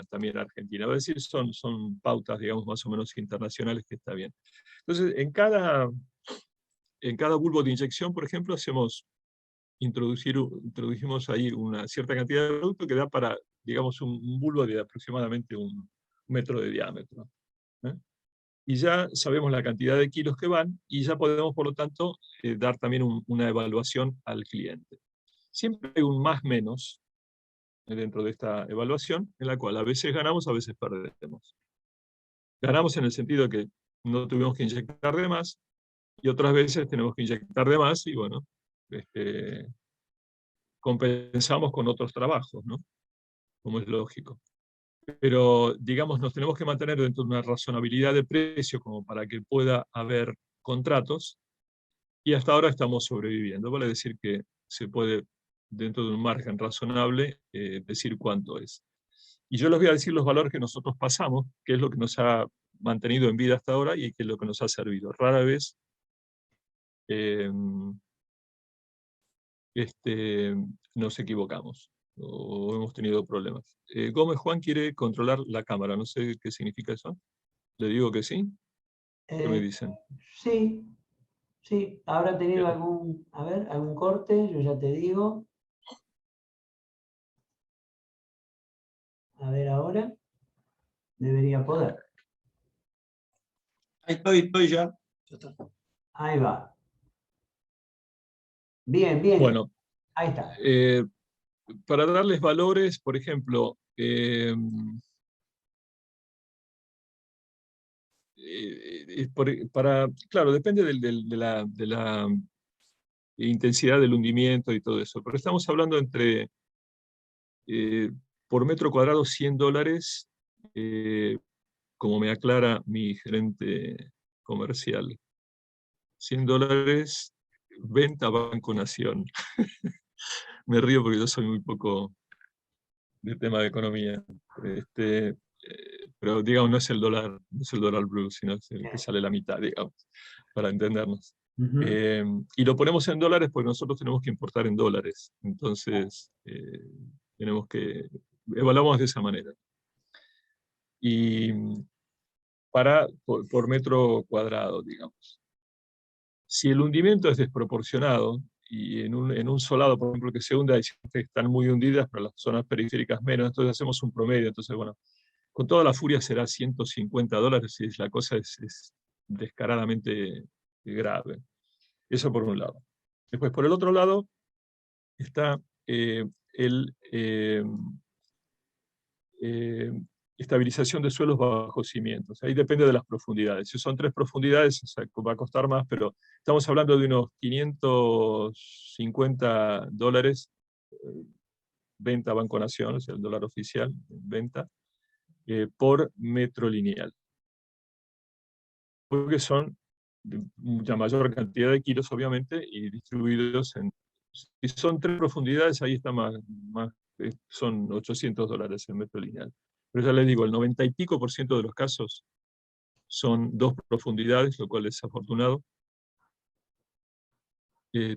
también a Argentina. Es decir, son pautas, digamos, más o menos internacionales que está bien. Entonces, en cada bulbo de inyección, por ejemplo, introdujimos ahí una cierta cantidad de producto que da para, digamos, un bulbo de aproximadamente 1 metro de diámetro. Y ya sabemos la cantidad de kilos que van y ya podemos, por lo tanto, dar también una evaluación al cliente. Siempre hay un más-menos dentro de esta evaluación, en la cual a veces ganamos, a veces perdemos. Ganamos en el sentido de que no tuvimos que inyectar de más, y otras veces tenemos que inyectar de más, y bueno, compensamos con otros trabajos, ¿no? Como es lógico. Pero, digamos, nos tenemos que mantener dentro de una razonabilidad de precio como para que pueda haber contratos, y hasta ahora estamos sobreviviendo. Vale decir que se puede, dentro de un margen razonable, decir cuánto es. Y yo les voy a decir los valores que nosotros pasamos, que es lo que nos ha mantenido en vida hasta ahora y que es lo que nos ha servido. Rara vez nos equivocamos. o hemos tenido problemas. Gómez Juan quiere controlar la cámara, no sé qué significa eso. ¿Le digo que sí? ¿Qué me dicen? Sí, sí. ¿Habrá tenido Bien. algún corte? Yo ya te digo. A ver ahora. Debería poder. Ahí estoy ya. Ya está. Ahí va. Bien, bien. Bueno, Ahí está. para darles valores, por ejemplo, claro, depende de la intensidad del hundimiento y todo eso, pero estamos hablando entre, por metro cuadrado, $100, como me aclara mi gerente comercial. $100, venta Banco Nación. Me río porque yo soy muy poco de tema de economía. Pero digamos, no es el dólar blue, sino es el que sale la mitad, digamos, para entendernos. Y lo ponemos en dólares porque nosotros tenemos que importar en dólares. Entonces, evaluamos de esa manera. Y por metro cuadrado, digamos. Si el hundimiento es desproporcionado, y en un solado, por ejemplo, que se hunda, hay zonas que están muy hundidas, pero las zonas periféricas menos, entonces hacemos un promedio. Entonces, bueno, con toda la furia será $150 si la cosa es descaradamente grave. Eso por un lado. Después, por el otro lado, está estabilización de suelos bajo cimientos. Ahí depende de las profundidades. Si son 3 profundidades, o sea, va a costar más, pero estamos hablando de unos $550, venta Banco Nación, o sea, el dólar oficial, venta, por metro lineal. Porque son de mucha mayor cantidad de kilos, obviamente, y distribuidos en... Si son 3 profundidades, ahí está son $800 el metro lineal. Pero ya les digo, el 90 y pico % de los casos son 2 profundidades, lo cual es afortunado,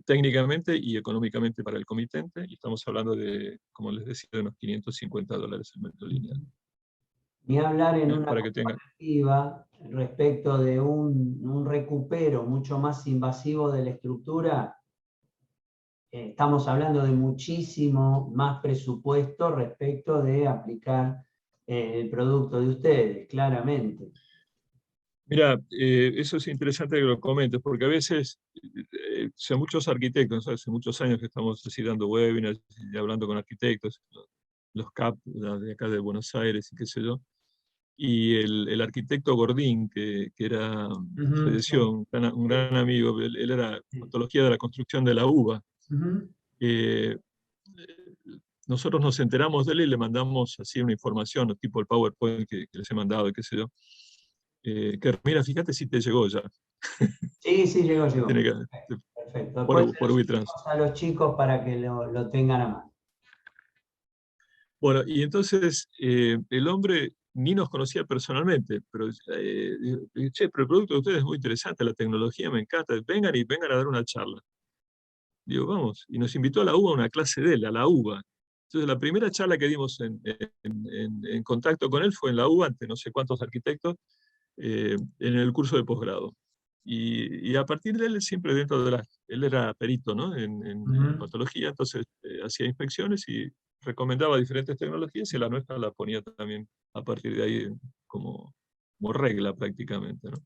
técnicamente y económicamente para el comitente, y estamos hablando de, como les decía, de unos $550 el metro lineal. Ni hablar en una Para que tengan... comparativa respecto de un recupero mucho más invasivo de la estructura. Estamos hablando de muchísimo más presupuesto respecto de aplicar el producto de ustedes, claramente. Mira, eso es interesante que lo comentes, porque a veces, muchos arquitectos, hace muchos años que estamos así dando webinars y hablando con arquitectos, los CAP de acá de Buenos Aires y qué sé yo, y el arquitecto Gordín, que falleció, un gran amigo, él era patología de la construcción de la UBA. Nosotros nos enteramos de él y le mandamos así una información, tipo el PowerPoint que les he mandado y qué sé yo. Que mira, fíjate si te llegó ya. Sí, llegó. Perfecto. Después Por WeTrans. a los chicos para que lo tengan a mano. Bueno, y entonces el hombre ni nos conocía personalmente, pero pero el producto de ustedes es muy interesante, la tecnología me encanta, vengan a dar una charla. Digo, vamos, y nos invitó a la UBA, a una clase de él, a la UBA. Entonces la primera charla que dimos en contacto con él fue en la UBA, ante no sé cuántos arquitectos, en el curso de posgrado. Y a partir de él, siempre dentro de él era perito, ¿no? en patología, entonces hacía inspecciones y recomendaba diferentes tecnologías, y la nuestra la ponía también a partir de ahí como regla prácticamente, ¿no?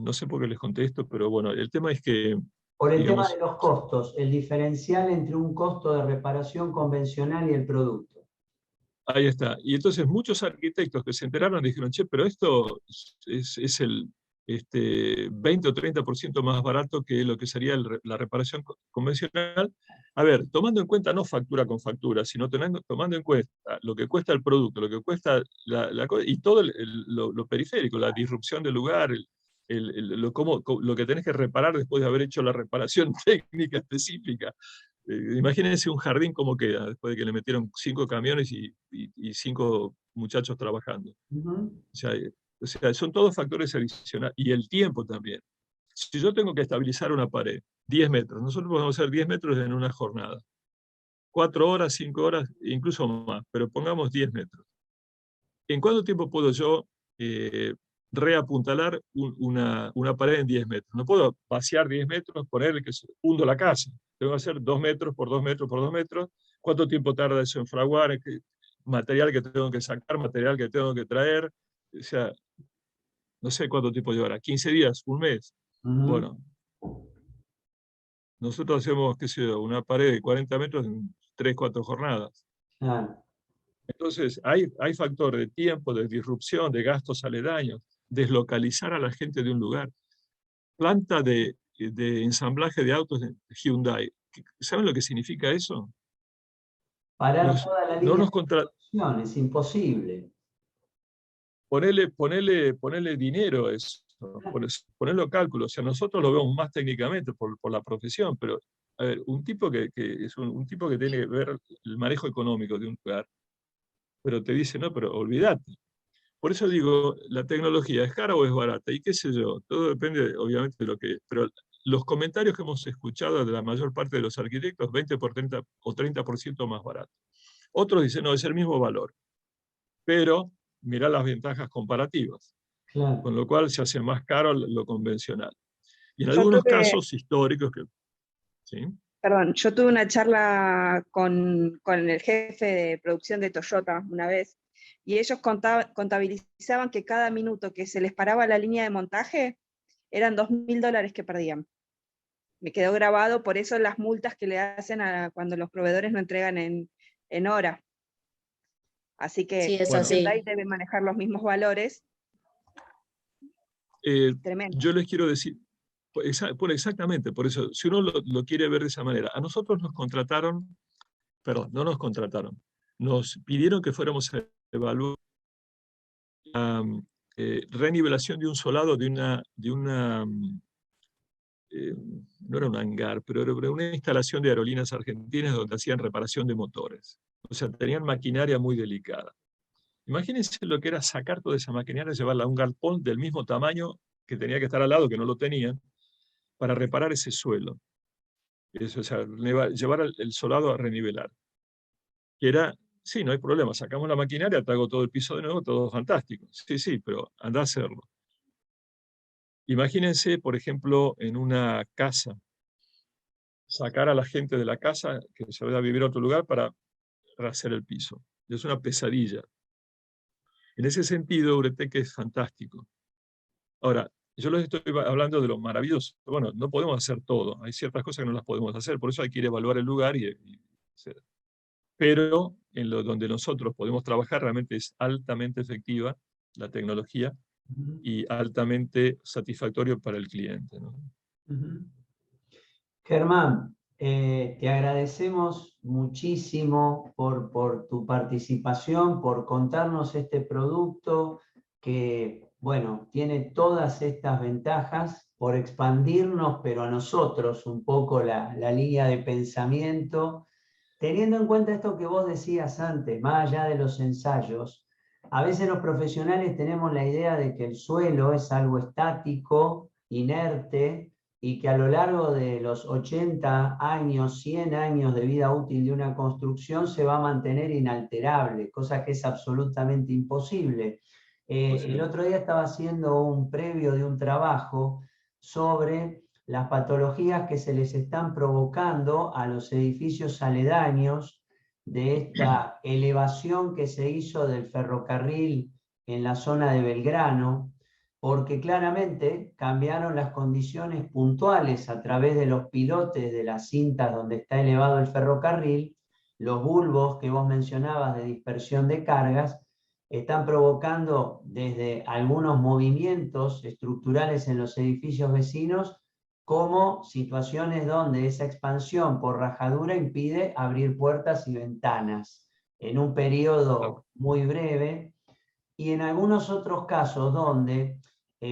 No sé por qué les contesto, pero bueno, el tema es que... Por el tema de los costos, el diferencial entre un costo de reparación convencional y el producto. Ahí está. Y entonces muchos arquitectos que se enteraron dijeron, che, pero esto es el 20 o 30% más barato que lo que sería la reparación convencional. A ver, tomando en cuenta no factura con factura, sino tomando en cuenta lo que cuesta el producto, lo que cuesta y todo lo periférico, la disrupción del lugar, lo que tenés que reparar después de haber hecho la reparación técnica específica. Imagínense un jardín cómo queda, después de que le metieron 5 camiones y 5 muchachos trabajando. O sea, son todos factores adicionales. Y el tiempo también. Si yo tengo que estabilizar una pared, 10 metros, nosotros podemos hacer 10 metros en una jornada. 4 horas, 5 horas, incluso más, pero pongamos 10 metros. ¿En cuánto tiempo puedo yo reapuntalar una pared en 10 metros? No puedo vaciar 10 metros, ponerle que hundo la casa. Tengo que hacer 2 metros por 2 metros por 2 metros. ¿Cuánto tiempo tarda eso en fraguar? Material que tengo que sacar, material que tengo que traer. O sea, no sé cuánto tiempo llevará. 15 días, un mes. Bueno, nosotros hacemos, qué sé yo, una pared de 40 metros en 3, 4 jornadas. Entonces, hay factor de tiempo, de disrupción, de gastos aledaños, deslocalizar a la gente de un lugar. Planta de ensamblaje de autos de Hyundai. ¿Saben lo que significa eso? Parar toda la línea no nos de producción, es imposible. Ponerle dinero a eso, ponerlo a cálculo. O sea, nosotros lo vemos más técnicamente por la profesión, pero a ver, un tipo que es un tipo que tiene que ver el manejo económico de un lugar, pero te dice, no, pero olvídate. Por eso digo, la tecnología, ¿es cara o es barata? Y qué sé yo, todo depende obviamente de lo que... Pero los comentarios que hemos escuchado de la mayor parte de los arquitectos, 20 por 30 o 30% más barato. Otros dicen, no, es el mismo valor. Pero mirá las ventajas comparativas. Claro. Con lo cual se hace más caro lo convencional. Y en algunos casos históricos que... ¿sí? Perdón, yo tuve una charla con el jefe de producción de Toyota una vez, y ellos contabilizaban que cada minuto que se les paraba la línea de montaje eran $2.000 que perdían. Me quedó grabado, por eso las multas que le hacen cuando los proveedores no entregan en hora. Así que Sí, es así. Hyundai debe manejar los mismos valores. Tremendo. Yo les quiero decir, exactamente, por eso, si uno lo quiere ver de esa manera, a nosotros nos contrataron, perdón, no nos contrataron, nos pidieron que fuéramos a evaluar la renivelación de un solado no era un hangar, pero era una instalación de aerolíneas argentinas donde hacían reparación de motores. O sea, tenían maquinaria muy delicada. Imagínense lo que era sacar toda esa maquinaria y llevarla a un galpón del mismo tamaño que tenía que estar al lado, que no lo tenían, para reparar ese suelo. Eso, o sea, llevar el solado a renivelar. Que era, sí, no hay problema, sacamos la maquinaria, te hago todo el piso de nuevo, todo fantástico. Sí, sí, pero anda a hacerlo. Imagínense, por ejemplo, en una casa, sacar a la gente de la casa que se vaya a vivir a otro lugar para hacer el piso. Es una pesadilla. En ese sentido, Uretec es fantástico. Ahora, yo les estoy hablando de lo maravilloso. Bueno, no podemos hacer todo. Hay ciertas cosas que no las podemos hacer. Por eso hay que ir a evaluar el lugar pero en donde nosotros podemos trabajar realmente es altamente efectiva la tecnología y altamente satisfactorio para el cliente, ¿no? Germán, te agradecemos muchísimo por tu participación, por contarnos este producto que, bueno, tiene todas estas ventajas, por expandirnos, pero a nosotros un poco la línea de pensamiento, teniendo en cuenta esto que vos decías antes, más allá de los ensayos. A veces los profesionales tenemos la idea de que el suelo es algo estático, inerte, y que a lo largo de los 80 años, 100 años de vida útil de una construcción se va a mantener inalterable, cosa que es absolutamente imposible. El otro día estaba haciendo un previo de un trabajo sobre las patologías que se les están provocando a los edificios aledaños de esta elevación que se hizo del ferrocarril en la zona de Belgrano, porque claramente cambiaron las condiciones puntuales a través de los pilotes de las cintas donde está elevado el ferrocarril. Los bulbos que vos mencionabas de dispersión de cargas están provocando desde algunos movimientos estructurales en los edificios vecinos como situaciones donde esa expansión por rajadura impide abrir puertas y ventanas en un periodo muy breve, y en algunos otros casos donde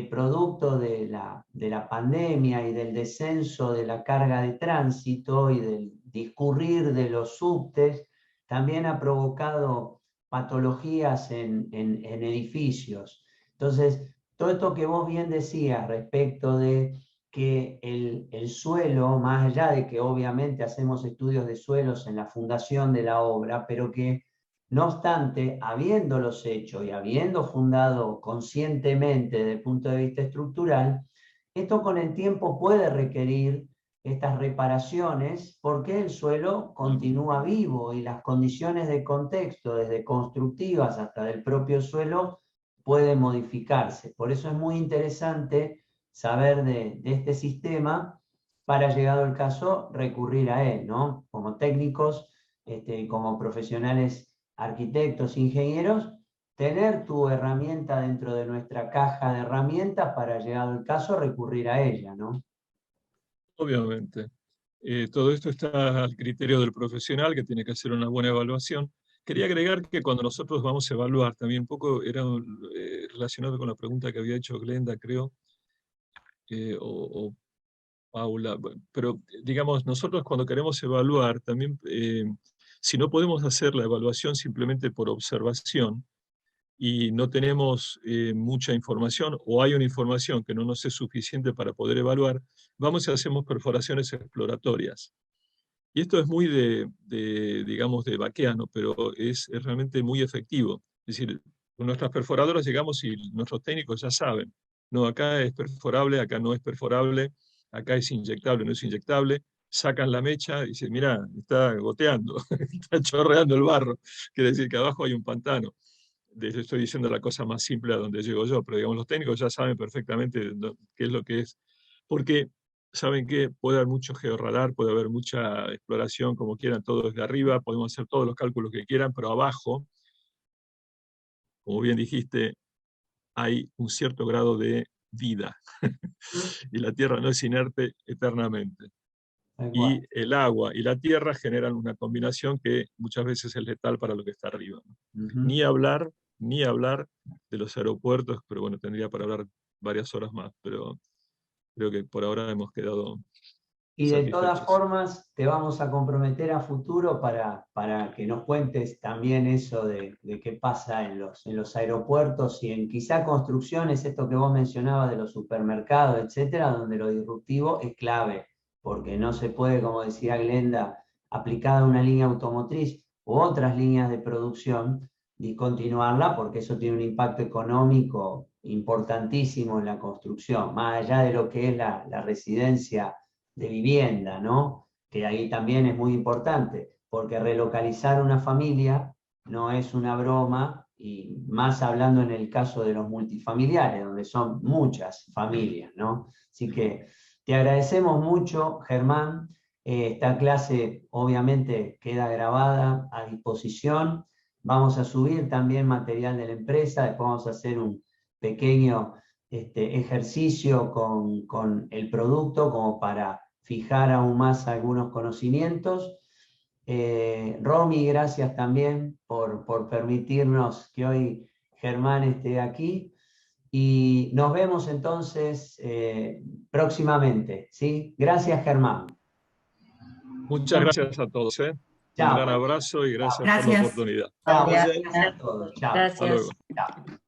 producto de la pandemia y del descenso de la carga de tránsito y del discurrir de los subtes, también ha provocado patologías en edificios. Entonces, todo esto que vos bien decías respecto de que el suelo, más allá de que obviamente hacemos estudios de suelos en la fundación de la obra, pero que no obstante, habiéndolos hecho y habiendo fundado conscientemente desde el punto de vista estructural, esto con el tiempo puede requerir estas reparaciones porque el suelo continúa vivo y las condiciones de contexto, desde constructivas hasta del propio suelo, pueden modificarse. Por eso es muy interesante saber de este sistema para, llegado el caso, recurrir a él, ¿no? Como técnicos, como profesionales, arquitectos, ingenieros, tener tu herramienta dentro de nuestra caja de herramientas para, llegado el caso, recurrir a ella, ¿no? Obviamente. Todo esto está al criterio del profesional que tiene que hacer una buena evaluación. Quería agregar que cuando nosotros vamos a evaluar, también un poco era relacionado con la pregunta que había hecho Glenda, creo, o Paula, pero digamos, nosotros cuando queremos evaluar, también, si no podemos hacer la evaluación simplemente por observación, y no tenemos mucha información, o hay una información que no nos es suficiente para poder evaluar, vamos y hacemos perforaciones exploratorias. Y esto es muy digamos, de vaqueano, pero es realmente muy efectivo. Es decir, con nuestras perforadoras llegamos y nuestros técnicos ya saben, no, acá es perforable, acá no es perforable, acá es inyectable, no es inyectable, sacan la mecha y dicen, mira, está goteando, está chorreando el barro, quiere decir que abajo hay un pantano. Estoy diciendo la cosa más simple a donde llego yo, pero digamos, los técnicos ya saben perfectamente qué es lo que es. Porque, ¿saben qué? Puede haber mucho georradar, puede haber mucha exploración, como quieran, todo desde arriba, podemos hacer todos los cálculos que quieran, pero abajo, como bien dijiste, hay un cierto grado de vida. Y la Tierra no es inerte eternamente. Y el agua y la tierra generan una combinación que muchas veces es letal para lo que está arriba, ¿no? Ni hablar de los aeropuertos, pero bueno, tendría para hablar varias horas más, pero creo que por ahora hemos quedado Y de todas satisfechos. formas, te vamos a comprometer a futuro para que nos cuentes también eso de qué pasa en los aeropuertos y en quizá construcciones, esto que vos mencionabas de los supermercados, etcétera, donde lo disruptivo es clave, porque no se puede, como decía Glenda, aplicada a una línea automotriz u otras líneas de producción, discontinuarla, porque eso tiene un impacto económico importantísimo en la construcción, más allá de lo que es la residencia de vivienda, ¿no? Que ahí también es muy importante, porque relocalizar una familia no es una broma, y más hablando en el caso de los multifamiliares, donde son muchas familias, ¿no? Así que te agradecemos mucho, Germán. Esta clase obviamente queda grabada a disposición. Vamos a subir también material de la empresa, después vamos a hacer un pequeño ejercicio con el producto como para fijar aún más algunos conocimientos. Romy, gracias también por permitirnos que hoy Germán esté aquí. Y nos vemos entonces próximamente, ¿sí? Gracias, Germán. Muchas gracias a todos. Un Chao. gran abrazo y gracias por la Gracias. oportunidad. Chao, Gracias. gracias a todos. Chao. Hasta luego. Chao.